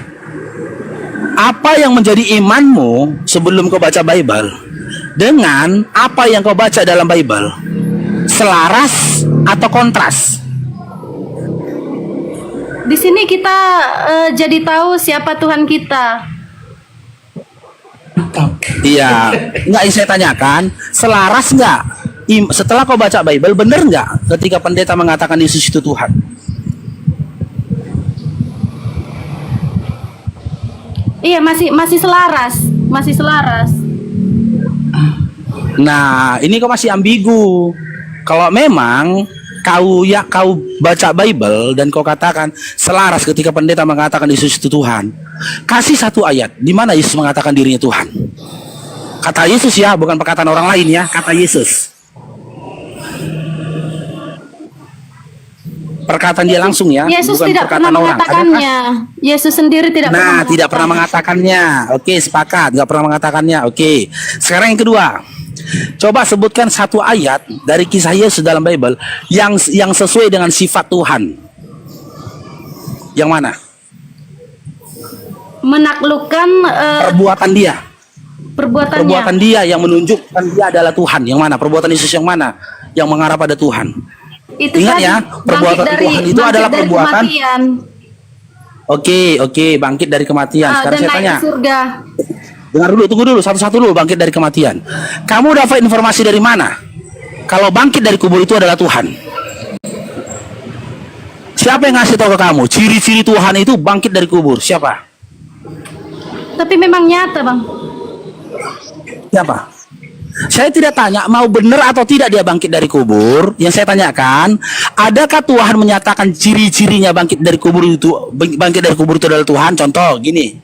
Apa yang menjadi imanmu sebelum kau baca Bible dengan apa yang kau baca dalam Bible? Selaras atau kontras? Di sini kita jadi tahu siapa Tuhan kita. Iya, nggak yang saya tanyakan, selaras nggak? Setelah kau baca Bible, bener nggak ketika pendeta mengatakan Yesus itu Tuhan? Iya, masih selaras. Nah, ini kau masih ambigu. Kalau memang kau baca Bible dan kau katakan selaras ketika pendeta mengatakan Yesus itu Tuhan, kasih satu ayat di mana Yesus mengatakan dirinya Tuhan. Kata Yesus ya, bukan perkataan orang lain ya, kata Yesus. Perkataan dia langsung ya, Yesus bukan tidak pernah perkataan orang. mengatakannya. Yesus sendiri tidak pernah. Tidak pernah mengatakannya. Oke, sepakat, nggak pernah mengatakannya. Oke. Sekarang yang kedua. Coba sebutkan satu ayat dari kisah Yesus dalam Bible yang sesuai dengan sifat Tuhan. Yang mana? Menaklukkan Perbuatan dia. perbuatannya. Perbuatan dia yang menunjukkan dia adalah Tuhan. Yang mana? Perbuatan Yesus yang mana? Yang mengarah pada Tuhan. Itu Ingat tadi, ya, perbuatan Tuhan itu bangkit adalah dari perbuatan. kematian. Oke, bangkit dari kematian. Sekarang Dan saya naik tanya. ke surga. Dengar dulu, tunggu dulu, satu-satu dulu, bangkit dari kematian. Kamu dapat informasi dari mana? Kalau bangkit dari kubur itu adalah Tuhan. Siapa yang ngasih tahu ke kamu? Ciri-ciri Tuhan itu bangkit dari kubur. Siapa? Tapi memang nyata, Bang. Siapa? Saya tidak tanya mau benar atau tidak dia bangkit dari kubur. Yang saya tanyakan, adakah Tuhan menyatakan ciri-cirinya bangkit dari kubur itu? Bangkit dari kubur itu adalah Tuhan. Contoh, gini,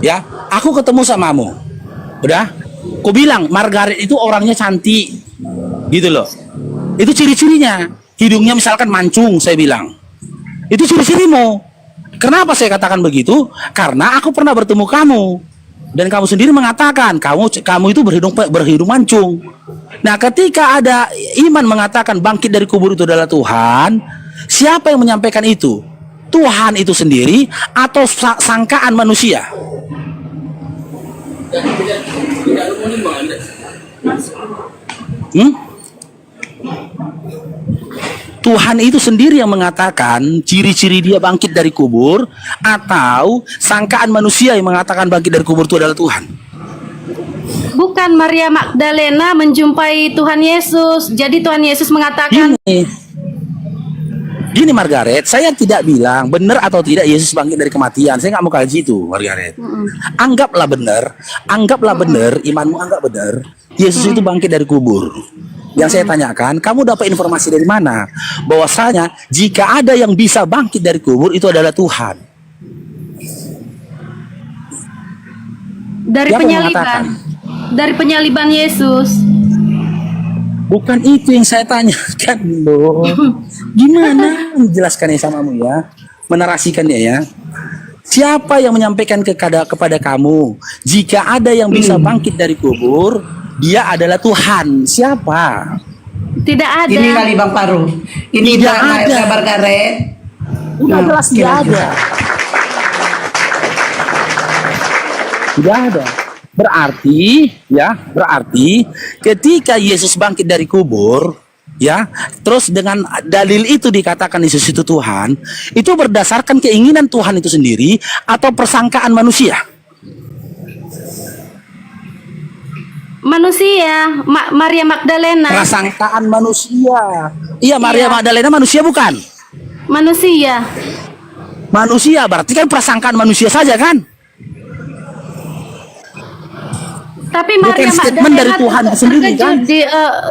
ya. Aku ketemu samamu, udah. Ku bilang Margaret itu orangnya cantik, gitu loh. Itu ciri-cirinya. Hidungnya misalkan mancung, saya bilang. Itu ciri-cirimu. Kenapa saya katakan begitu? Karena aku pernah bertemu kamu. Dan kamu sendiri mengatakan kamu itu berhidung mancung. Nah, ketika ada iman mengatakan bangkit dari kubur itu adalah Tuhan, siapa yang menyampaikan itu? Tuhan itu sendiri atau sangkaan manusia? Tuhan itu sendiri yang mengatakan ciri-ciri dia bangkit dari kubur, atau sangkaan manusia yang mengatakan bangkit dari kubur itu adalah Tuhan? Bukan, Maria Magdalena menjumpai Tuhan Yesus. Jadi Tuhan Yesus mengatakan, Gini Margaret, saya tidak bilang benar atau tidak Yesus bangkit dari kematian. Saya nggak mau kaji itu, Margaret. Anggaplah benar, imanmu anggap benar, Yesus itu bangkit dari kubur. Yang saya tanyakan, kamu dapat informasi dari mana? Bahwasanya jika ada yang bisa bangkit dari kubur, itu adalah Tuhan. dari Siapa yang penyaliban. mengatakan? Dari penyaliban Yesus. Bukan itu yang saya tanyakan loh. Gimana menjelaskannya samamu ya? Menerasikannya ya. Siapa yang menyampaikan kepada kamu jika ada yang bisa bangkit dari kubur, dia adalah Tuhan? Siapa? Tidak ada. Ini kali Bang Paru. Ini Tidak Bang ada. Margaret. Udah jelas tidak ada. Tidak ada. Berarti ketika Yesus bangkit dari kubur, ya, terus dengan dalil itu dikatakan Yesus itu Tuhan, itu berdasarkan keinginan Tuhan itu sendiri atau persangkaan manusia? Manusia, Maria Magdalena. Persangkaan manusia. Iya, Maria Magdalena manusia bukan? Manusia. Manusia berarti kan persangkaan manusia saja kan? Tapi Bukan Maria statement Magdalena dari Tuhan itu sendiri, terkejut kan?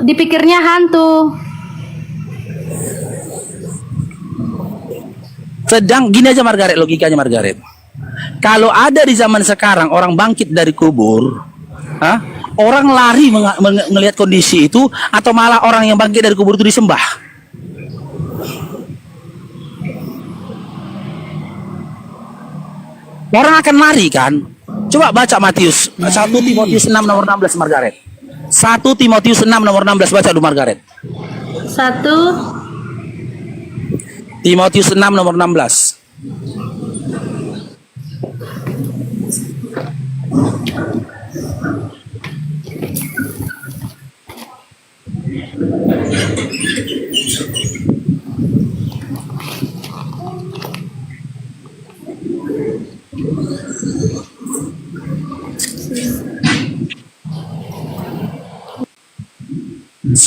dipikirnya hantu. Sedang gini aja Margaret, logikanya Margaret. Kalau ada di zaman sekarang orang bangkit dari kubur, orang lari melihat kondisi itu, atau malah orang yang bangkit dari kubur itu disembah? Orang akan lari kan? Coba baca Matius 1 Timotius 6 nomor 16 Margaret. 1 Timotius 6 nomor 16 baca dulu Margaret. 1 Timotius 6 nomor 16.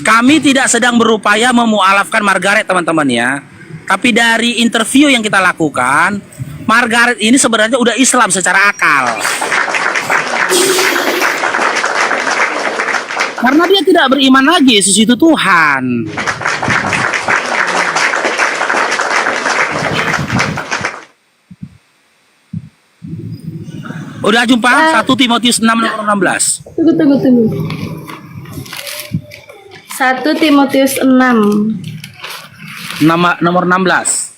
Kami tidak sedang berupaya memualafkan Margaret teman-teman ya. Tapi dari interview yang kita lakukan, Margaret ini sebenarnya udah Islam secara akal. Karena dia tidak beriman lagi Yesus itu Tuhan. Udah jumpa 1 Timotius 6 nomor 16. Tunggu. 1 Timotius 6. Nomor 16.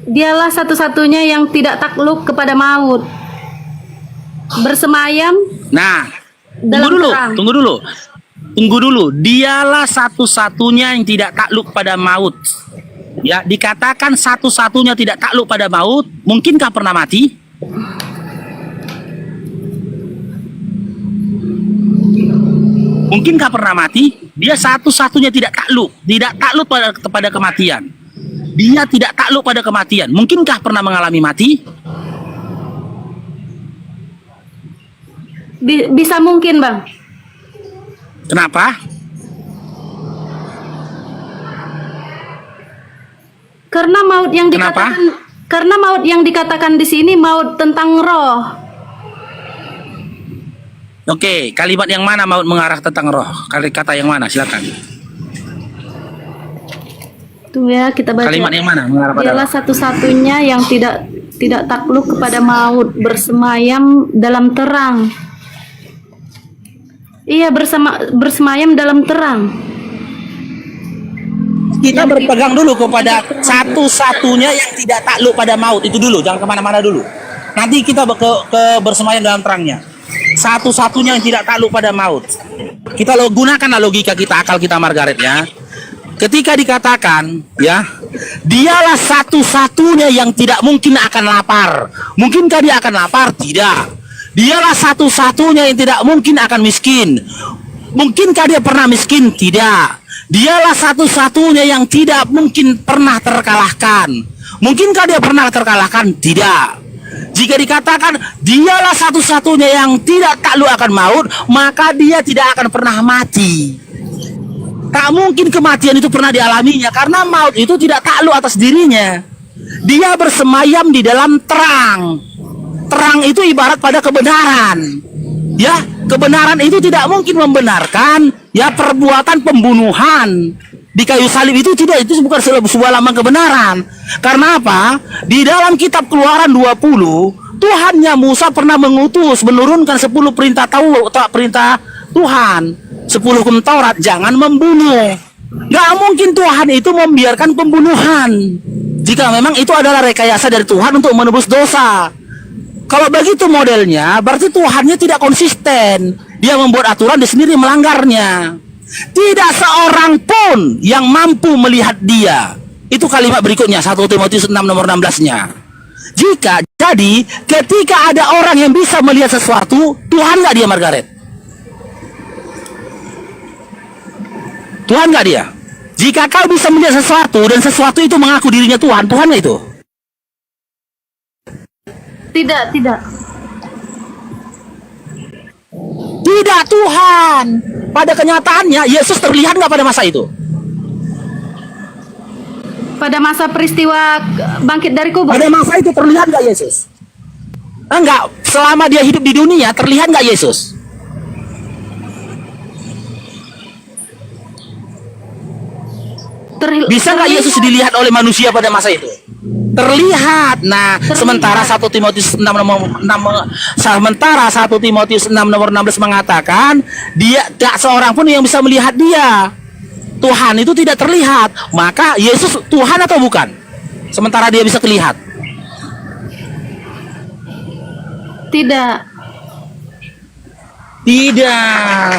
Dialah satu-satunya yang tidak takluk kepada maut. Bersemayam Nah, dalam terang. tunggu dulu. Dialah satu-satunya yang tidak takluk pada maut. Ya, dikatakan satu-satunya tidak takluk pada maut. Mungkinkah pernah mati? Mungkinkah pernah mati? Dia satu-satunya tidak takluk pada kematian. Dia tidak takluk pada kematian. Mungkinkah pernah mengalami mati? Bisa mungkin, Bang. Kenapa? Karena maut yang Kenapa? dikatakan di sini maut tentang roh. Oke, kalimat yang mana maut mengarah tentang roh? Kata yang mana? Silakan. Tunggu ya, kita baca. Kalimat yang mana mengarah pada Dialah roh? satu-satunya yang tidak takluk kepada maut, bersemayam dalam terang. Iya, bersemayam dalam terang. Kita berpegang dulu kepada satu-satunya yang tidak takluk pada maut itu dulu, jangan kemana-mana dulu. Nanti kita ke bersemayam dalam terangnya. satu-satunya yang tidak takluk pada maut. Kita gunakanlah logika kita, akal kita, Margaret, ya. Ketika dikatakan, ya, dialah satu-satunya yang tidak mungkin akan lapar. Mungkinkah dia akan lapar? Tidak. Dialah satu-satunya yang tidak mungkin akan miskin. Mungkinkah dia pernah miskin? Tidak. Dialah satu-satunya yang tidak mungkin pernah terkalahkan. Mungkinkah dia pernah terkalahkan? Tidak. Jika dikatakan dialah satu-satunya yang tidak takluk akan maut, maka dia tidak akan pernah mati. Tak mungkin kematian itu pernah dialaminya, karena maut itu tidak takluk atas dirinya. Dia bersemayam di dalam terang. Terang itu ibarat pada kebenaran. Ya, kebenaran itu tidak mungkin membenarkan ya perbuatan pembunuhan. Di kayu salib itu tidak, itu bukan sebuah lambang kebenaran. Karena apa? Di dalam kitab Keluaran 20, Tuhannya Musa pernah menurunkan 10 perintah Tuhan, 10 hukum Taurat, jangan membunuh. Gak mungkin Tuhan itu membiarkan pembunuhan. Jika memang itu adalah rekayasa dari Tuhan untuk menebus dosa. Kalau begitu modelnya, berarti Tuhannya tidak konsisten. Dia membuat aturan, dia sendiri melanggarnya. Tidak seorang pun yang mampu melihat dia. Itu kalimat berikutnya, 1 Timotius 6 nomor 16-nya. Jadi ketika ada orang yang bisa melihat sesuatu, Tuhan nggak dia, Margaret? Tuhan nggak dia? Jika kau bisa melihat sesuatu dan sesuatu itu mengaku dirinya Tuhan, Tuhan nggak itu? Tidak, tidak. Tidak Tuhan. Pada kenyataannya Yesus terlihat nggak pada masa itu? Pada masa peristiwa bangkit dari kubur. Pada masa itu terlihat nggak Yesus? Enggak. Selama dia hidup di dunia terlihat nggak Yesus? Bisa nggak Yesus dilihat oleh manusia pada masa itu? Terlihat. Nah, sementara 1 Timotius 6 nomor 16 mengatakan dia tak seorang pun yang bisa melihat dia. Tuhan itu tidak terlihat. Maka Yesus Tuhan atau bukan? Sementara dia bisa terlihat. Tidak. Tidak.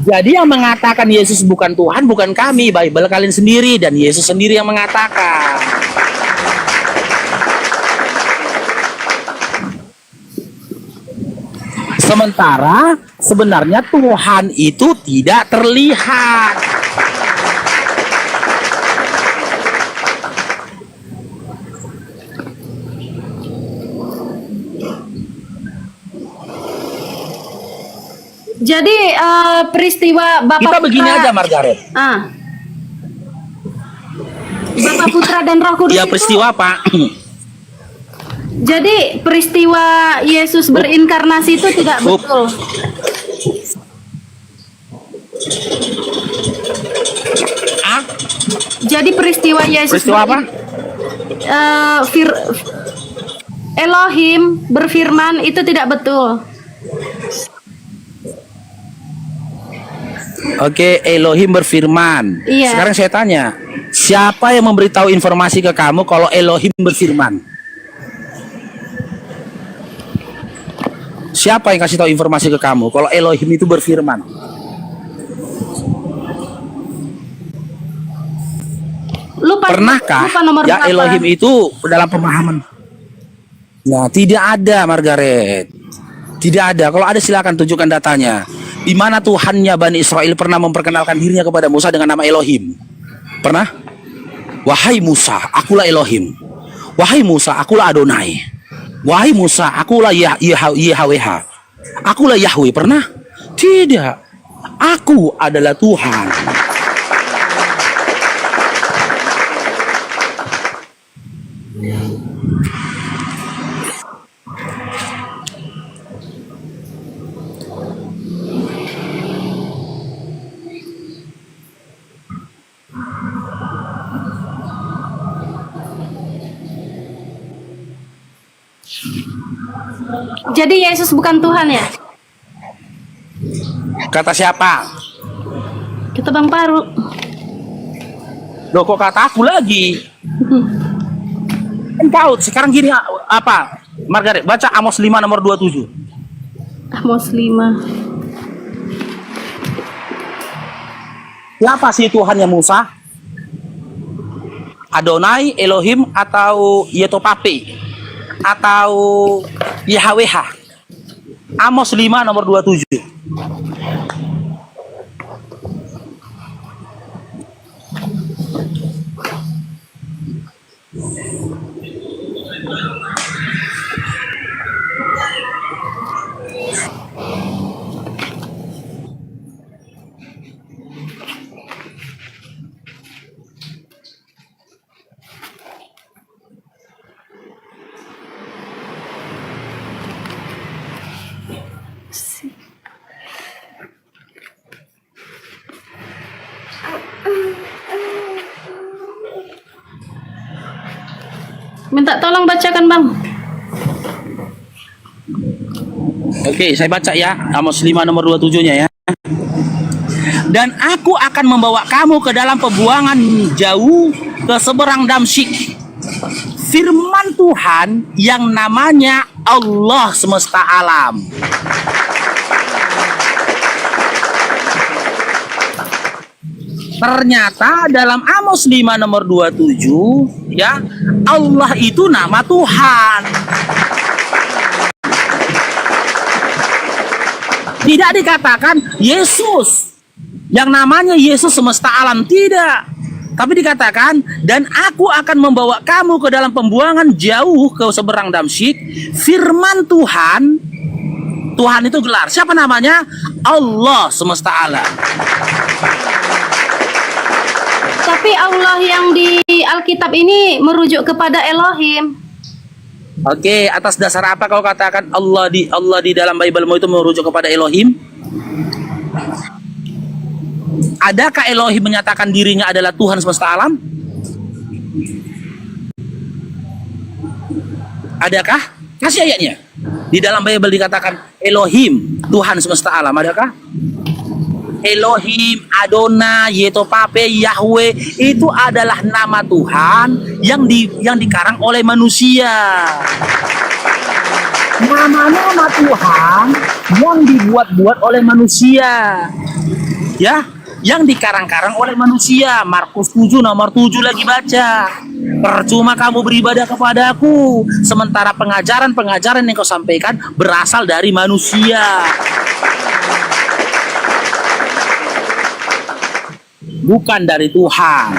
Jadi yang mengatakan Yesus bukan Tuhan bukan kami, Bible kalian sendiri, dan Yesus sendiri yang mengatakan. Sementara sebenarnya Tuhan itu tidak terlihat. Jadi peristiwa Bapak Kita begini Putra- aja, Margaret. Bapak Putra dan Roh Kudus. Ya, peristiwa apa? Jadi peristiwa Yesus berinkarnasi itu tidak betul. Jadi peristiwa Yesus Peristiwa apa? Elohim berfirman itu tidak betul. Oke, Elohim berfirman. Iya. Sekarang saya tanya, siapa yang memberitahu informasi ke kamu kalau Elohim berfirman? Siapa yang kasih tahu informasi ke kamu kalau Elohim itu berfirman? Pernahkah lupa nomor ya berapa? Elohim itu dalam pemahaman? Nah, tidak ada, Margaret. Tidak ada. Kalau ada silakan tunjukkan datanya. Di mana Tuhannya Bani Israel pernah memperkenalkan dirinya kepada Musa dengan nama Elohim? Pernah? Wahai Musa, akulah Elohim. Wahai Musa, akulah Adonai. Wahai Musa, akulah Yahweh. Akulah Yahweh. Pernah? Tidak. Aku adalah Tuhan. Jadi Yesus bukan Tuhan ya? Kata siapa? Kita Bang Paru. Loh, kok kata aku lagi? Engkau sekarang gini apa? Margaret, baca Amos 5 nomor 27. Amos 5. Siapa sih Tuhannya Musa? Adonai, Elohim, atau Yetopape, atau Yahweh? Amos 5 nomor 27. Minta tolong bacakan, Bang. Oke, saya baca ya. Amos 5 nomor 27-nya ya. Dan aku akan membawa kamu ke dalam pembuangan jauh ke seberang Damsyik. Firman Tuhan yang namanya Allah semesta alam. Ternyata dalam Amos 5 nomor 27 ya, Allah itu nama Tuhan. Tidak dikatakan Yesus yang namanya Yesus semesta alam, tidak. Tapi dikatakan, dan aku akan membawa kamu ke dalam pembuangan jauh ke seberang Damsyik. Firman Tuhan, Tuhan itu gelar. Siapa namanya? Allah semesta alam. Tapi Allah yang di Alkitab ini merujuk kepada Elohim. Oke, atas dasar apa kau katakan Allah di dalam Bible-mu itu merujuk kepada Elohim? Adakah Elohim menyatakan dirinya adalah Tuhan semesta alam? Adakah? Kasih ayatnya. Di dalam Bible dikatakan Elohim, Tuhan semesta alam. Adakah? Elohim, Adonai, Yetopape, Yahweh itu adalah nama Tuhan yang dikarang oleh manusia. Nama-nama Tuhan yang dibuat-buat oleh manusia. Ya, yang dikarang-karang oleh manusia. Markus 7 nomor 7 lagi baca. Percuma kamu beribadah kepadaku, sementara pengajaran-pengajaran yang kau sampaikan berasal dari manusia. Bukan dari Tuhan.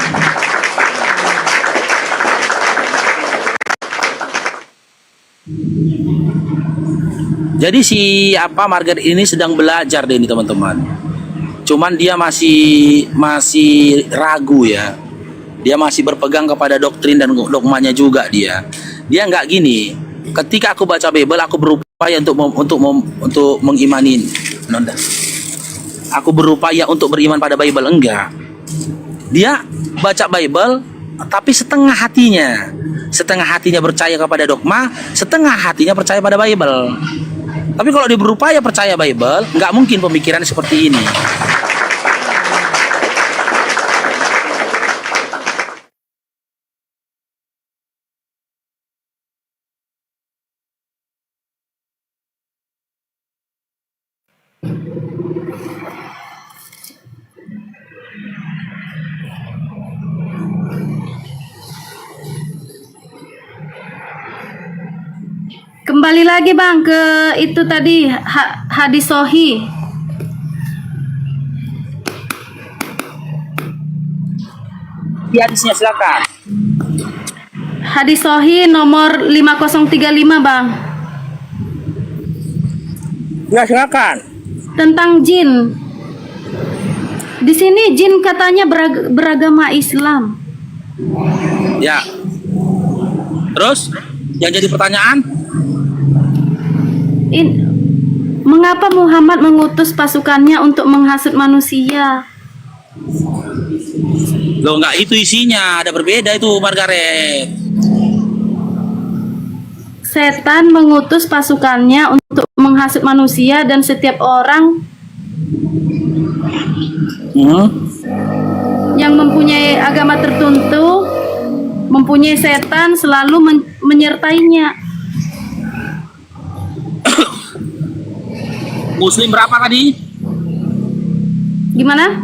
Jadi si Margaret ini sedang belajar deh ini teman-teman. Cuman dia masih ragu ya. Dia masih berpegang kepada doktrin dan dogmanya juga dia. Dia nggak gini. Ketika aku baca Bible, aku berupaya untuk mengimani. Aku berupaya untuk beriman pada Bible, enggak. Dia baca Bible tapi setengah hatinya percaya kepada dogma, setengah hatinya percaya pada Bible. Tapi kalau dia berupaya percaya Bible, nggak mungkin pemikirannya seperti ini. Kembali lagi, Bang, ke itu tadi hadis Sahih. Di hadisnya silakan. Hadis Sahih nomor 5035, Bang. Ya, silakan. Tentang jin. Di sini jin katanya beragama Islam. Ya. Terus yang jadi pertanyaan? Mengapa Muhammad mengutus pasukannya untuk menghasut manusia? Loh, enggak itu isinya, ada berbeda itu Margaret. Setan mengutus pasukannya untuk menghasut manusia dan setiap orang yang mempunyai agama tertentu mempunyai setan selalu menyertainya. Muslim berapa tadi? Gimana?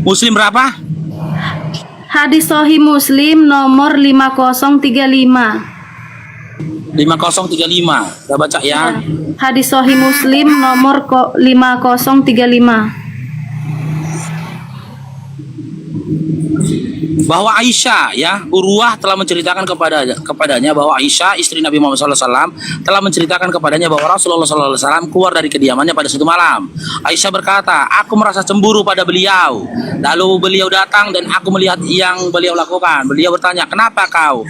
Muslim berapa? Hadis Sahih Muslim nomor 5035. 5035. Kita baca ya. Hadis Sahih Muslim nomor 5035. Bahwa Aisyah ya, Urwah telah menceritakan kepadanya bahwa Aisyah istri Nabi Muhammad SAW telah menceritakan kepadanya bahwa Rasulullah SAW keluar dari kediamannya pada suatu malam. Aisyah berkata, aku merasa cemburu pada beliau. Lalu beliau datang dan aku melihat yang beliau lakukan. Beliau bertanya, kenapa kau?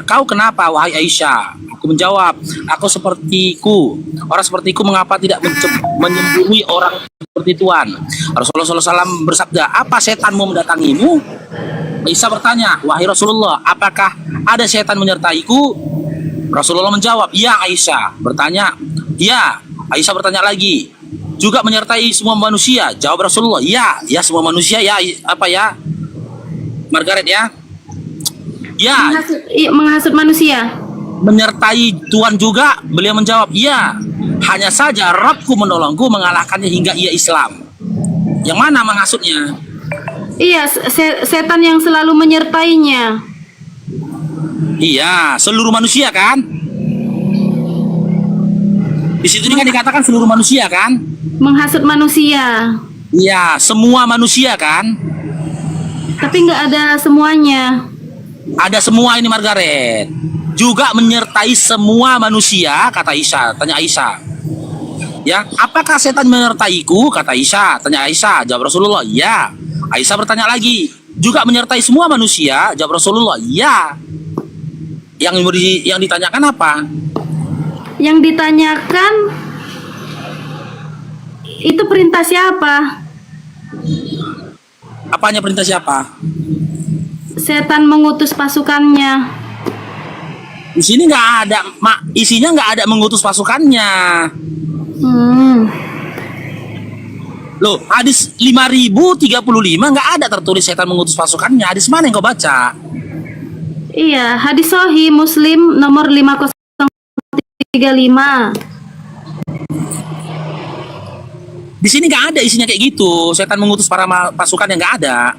Kau kenapa wahai Aisyah? Aku menjawab, aku sepertiku. Orang sepertiku mengapa tidak menyembuhi orang seperti Tuhan? Rasulullah SAW bersabda, apa setanmu mendatangimu? Aisyah bertanya, wahai Rasulullah, apakah ada setan menyertaiku? Rasulullah menjawab, ya. Aisyah bertanya, ya. Aisyah bertanya lagi, juga menyertai semua manusia? Jawab Rasulullah, ya. Ya, semua manusia ya. Apa ya, Margaret ya? Ya. Menghasut manusia. Menyertai Tuhan juga? Beliau menjawab, ya. Hanya saja Rabbku menolongku mengalahkannya hingga ia Islam. Yang mana menghasutnya? Iya, setan yang selalu menyertainya. Iya, seluruh manusia kan? Di situ kan dikatakan seluruh manusia kan? Menghasut manusia. Iya, semua manusia kan? Tapi nggak ada semuanya. Ada semua ini Margaret. Juga menyertai semua manusia, kata Aisyah. Tanya Aisyah. Ya, apakah setan menyertaiku? Kata Aisyah. Tanya Aisyah. Jawab Rasulullah, ya. Aisyah bertanya lagi, juga menyertai semua manusia? Jawab Rasulullah, ya. Yang ditanyakan apa? Yang ditanyakan itu perintah siapa? Apanya perintah siapa? Setan mengutus pasukannya. Di sini nggak ada, isinya nggak ada mengutus pasukannya. Loh, hadis 5035 nggak ada tertulis setan mengutus pasukannya. Hadis mana yang kau baca? Iya, hadis Sahih Muslim nomor 5035. Di sini nggak ada isinya kayak gitu. Setan mengutus para pasukan yang nggak ada.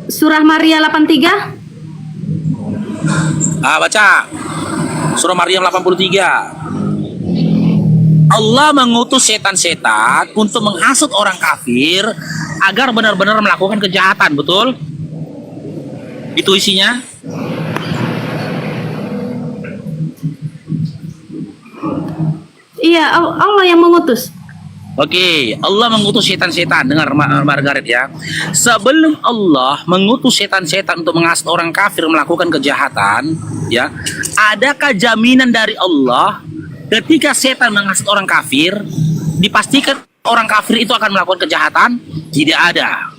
Surah Maria 83. Baca. Surah Maryam 83. Allah mengutus setan-setan untuk menghasut orang kafir agar benar-benar melakukan kejahatan, betul? Itu isinya. Iya, Allah yang mengutus. Oke, Allah mengutus setan-setan. Dengar Margaret ya. Sebelum Allah mengutus setan-setan untuk menghasut orang kafir melakukan kejahatan, ya, adakah jaminan dari Allah ketika setan menghasut orang kafir, dipastikan orang kafir itu akan melakukan kejahatan? Tidak ada.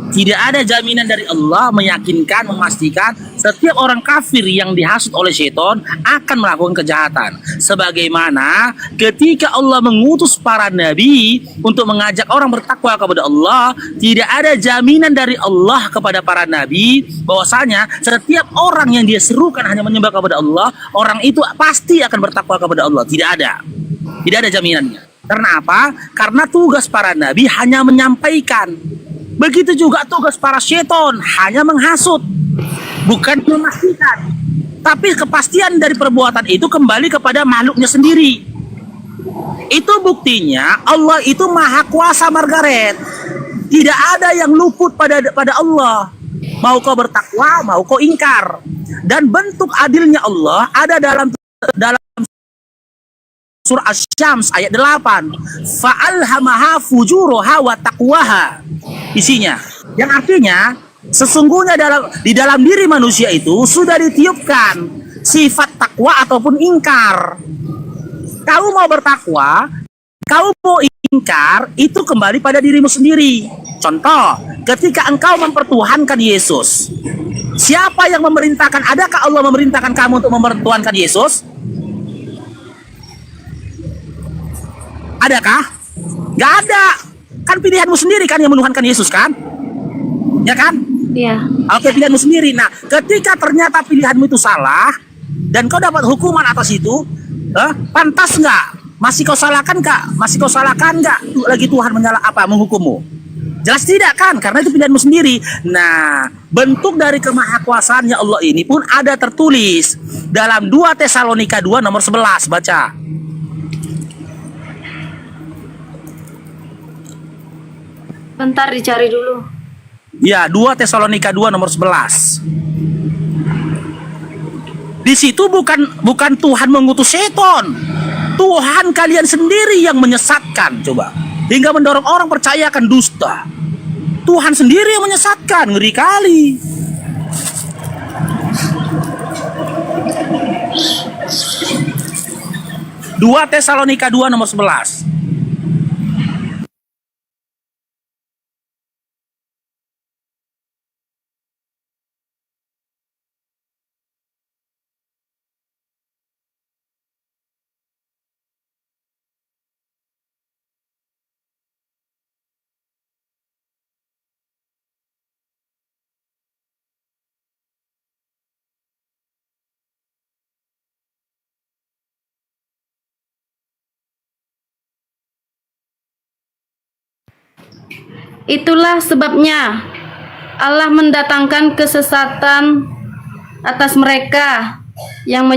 Tidak ada jaminan dari Allah meyakinkan, memastikan setiap orang kafir yang dihasut oleh setan akan melakukan kejahatan. Sebagaimana ketika Allah mengutus para nabi untuk mengajak orang bertakwa kepada Allah, tidak ada jaminan dari Allah kepada para nabi bahwasanya setiap orang yang dia serukan hanya menyembah kepada Allah, orang itu pasti akan bertakwa kepada Allah. Tidak ada. Tidak ada jaminannya. Karena apa? Karena tugas para nabi hanya menyampaikan. Begitu juga tugas para setan, hanya menghasut, bukan memastikan. Tapi kepastian dari perbuatan itu kembali kepada makhluknya sendiri. Itu buktinya Allah itu maha kuasa, Margaret. Tidak ada yang luput pada Allah. Mau kau bertakwa, mau kau ingkar. Dan bentuk adilnya Allah ada dalam surah Asy-Syams ayat 8. Fa'alhamaha fujuraha wa taqwaha. Isinya, yang artinya sesungguhnya di dalam diri manusia itu sudah ditiupkan sifat takwa ataupun ingkar. Kau mau bertakwa, kau mau ingkar, itu kembali pada dirimu sendiri. Contoh, ketika engkau mempertuhankan Yesus, siapa yang memerintahkan? Adakah Allah memerintahkan kamu untuk mempertuhankan Yesus? Adakah? Gak ada. Kan pilihanmu sendiri kan yang menuhankan Yesus kan? Ya kan? Iya. Oke, pilihanmu sendiri. Nah, ketika ternyata pilihanmu itu salah dan kau dapat hukuman atas itu, pantas nggak? Masih kau salahkan kak? Masih kau salahkan nggak? Lagi Tuhan menghukummu? Jelas tidak kan? Karena itu pilihanmu sendiri. Nah, bentuk dari kemahakuasaannya Allah ini pun ada tertulis dalam 2 Tesalonika 2 nomor 11. Baca. Bentar dicari dulu. Ya, 2 Tesalonika 2 nomor 11. Di situ bukan Tuhan mengutus seton. Tuhan kalian sendiri yang menyesatkan, coba. Hingga mendorong orang percaya akan dusta. Tuhan sendiri yang menyesatkan, ngeri kali. Dua Tesalonika 2 nomor 11. Itulah sebabnya Allah mendatangkan kesesatan atas mereka yang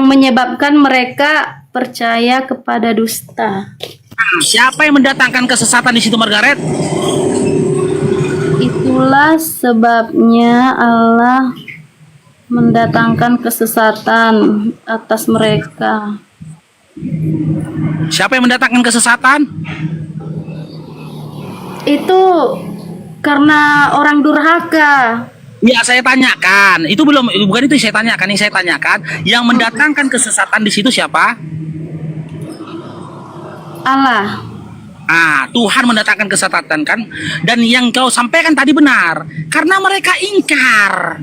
menyebabkan mereka percaya kepada dusta. Siapa yang mendatangkan kesesatan di situ, Margaret? Itulah sebabnya Allah mendatangkan kesesatan atas mereka. Siapa yang mendatangkan kesesatan? Itu karena orang durhaka. Ya, saya tanyakan. Itu bukan itu yang saya tanyakan. Yang saya tanyakan, yang mendatangkan kesesatan di situ siapa? Allah. Tuhan mendatangkan kesesatan kan? Dan yang kau sampaikan tadi benar. Karena mereka ingkar.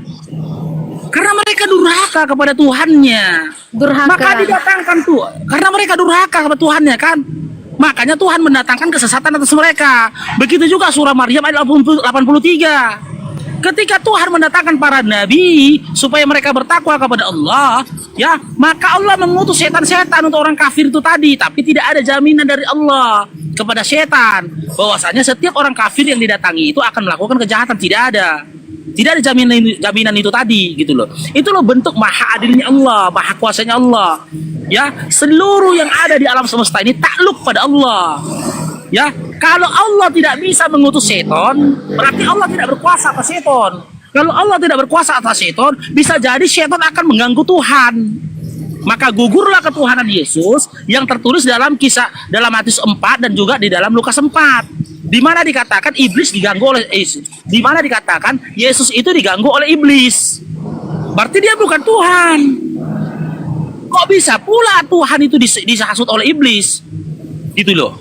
Karena mereka durhaka kepada Tuhannya. Durhaka. Maka didatangkan tuh. Karena mereka durhaka kepada Tuhannya kan? Makanya Tuhan mendatangkan kesesatan atas mereka. Begitu juga surah Maryam ayat 83. Ketika Tuhan mendatangkan para nabi supaya mereka bertakwa kepada Allah, ya, maka Allah mengutus setan-setan untuk orang kafir itu tadi, tapi tidak ada jaminan dari Allah kepada setan bahwasanya setiap orang kafir yang didatangi itu akan melakukan kejahatan. Tidak ada jaminan itu tadi, gitu loh. Itu loh bentuk maha adilnya Allah, maha kuasanya Allah. Ya, seluruh yang ada di alam semesta ini takluk pada Allah. Ya, kalau Allah tidak bisa mengutus seton, berarti Allah tidak berkuasa atas seton. Kalau Allah tidak berkuasa atas seton, bisa jadi seton akan mengganggu Tuhan. Maka gugurlah ketuhanan Yesus yang tertulis dalam dalam Matius 4 dan juga di dalam Lukas 4. Di mana dikatakan iblis diganggu oleh di mana dikatakan Yesus itu diganggu oleh iblis. Berarti dia bukan Tuhan. Kok bisa pula Tuhan itu dihasut oleh iblis? Gitu loh.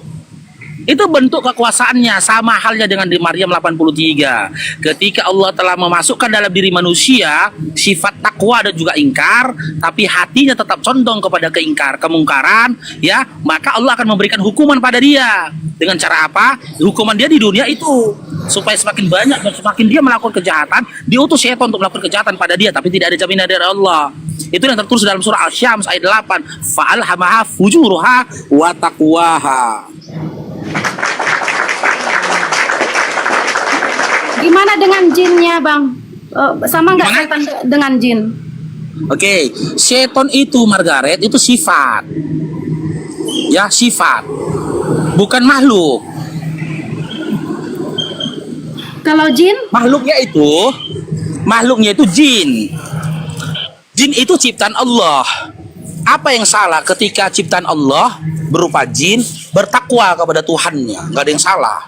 Itu bentuk kekuasaannya, sama halnya dengan di Maryam 83. Ketika Allah telah memasukkan dalam diri manusia sifat takwa dan juga ingkar, tapi hatinya tetap condong kepada kemungkaran, ya, maka Allah akan memberikan hukuman pada dia. Dengan cara apa? Hukuman dia di dunia itu supaya semakin banyak dan semakin dia melakukan kejahatan, diutus syaitan untuk melakukan kejahatan pada dia, tapi tidak ada jaminan dari Allah. Itu yang tertulis dalam surah Al-Syams ayat 8. Fa'alhamaha fujuruha wa taqwaha. Gimana dengan jinnya, Bang? Sama nggak setan dengan jin? Oke, seton itu, Margaret, itu sifat. Ya, sifat. Bukan makhluk. Kalau jin? Makhluknya itu jin. Jin itu ciptaan Allah. Apa yang salah ketika ciptaan Allah berupa jin bertakwa kepada Tuhannya? Nggak ada yang salah.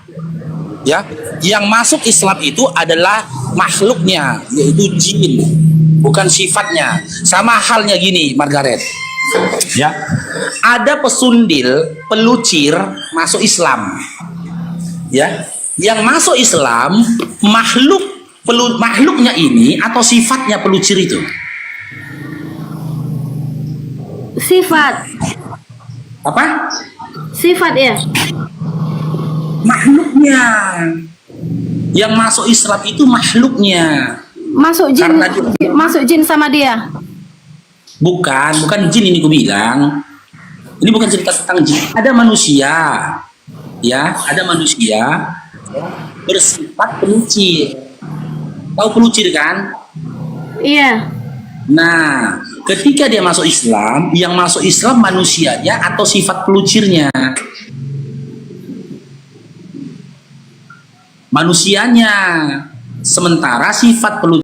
Ya, yang masuk Islam itu adalah makhluknya, yaitu jin, bukan sifatnya. Sama halnya gini, Margaret. Ya, ada pesundil, pelucir masuk Islam. Ya, yang masuk Islam makhluknya ini atau sifatnya pelucir itu? Sifat. Apa? Sifat ya. Makhluknya. Yang masuk Islam itu makhluknya. Masuk jin sama dia. Bukan jin ini ku bilang. Ini bukan cerita tentang jin. Ada manusia, ya, ada manusia bersifat pelucir. Tahu pelucir kan? Iya. Nah, ketika dia masuk Islam, yang masuk Islam manusianya atau sifat pelucirnya? Manusianya. Sementara sifat pelucir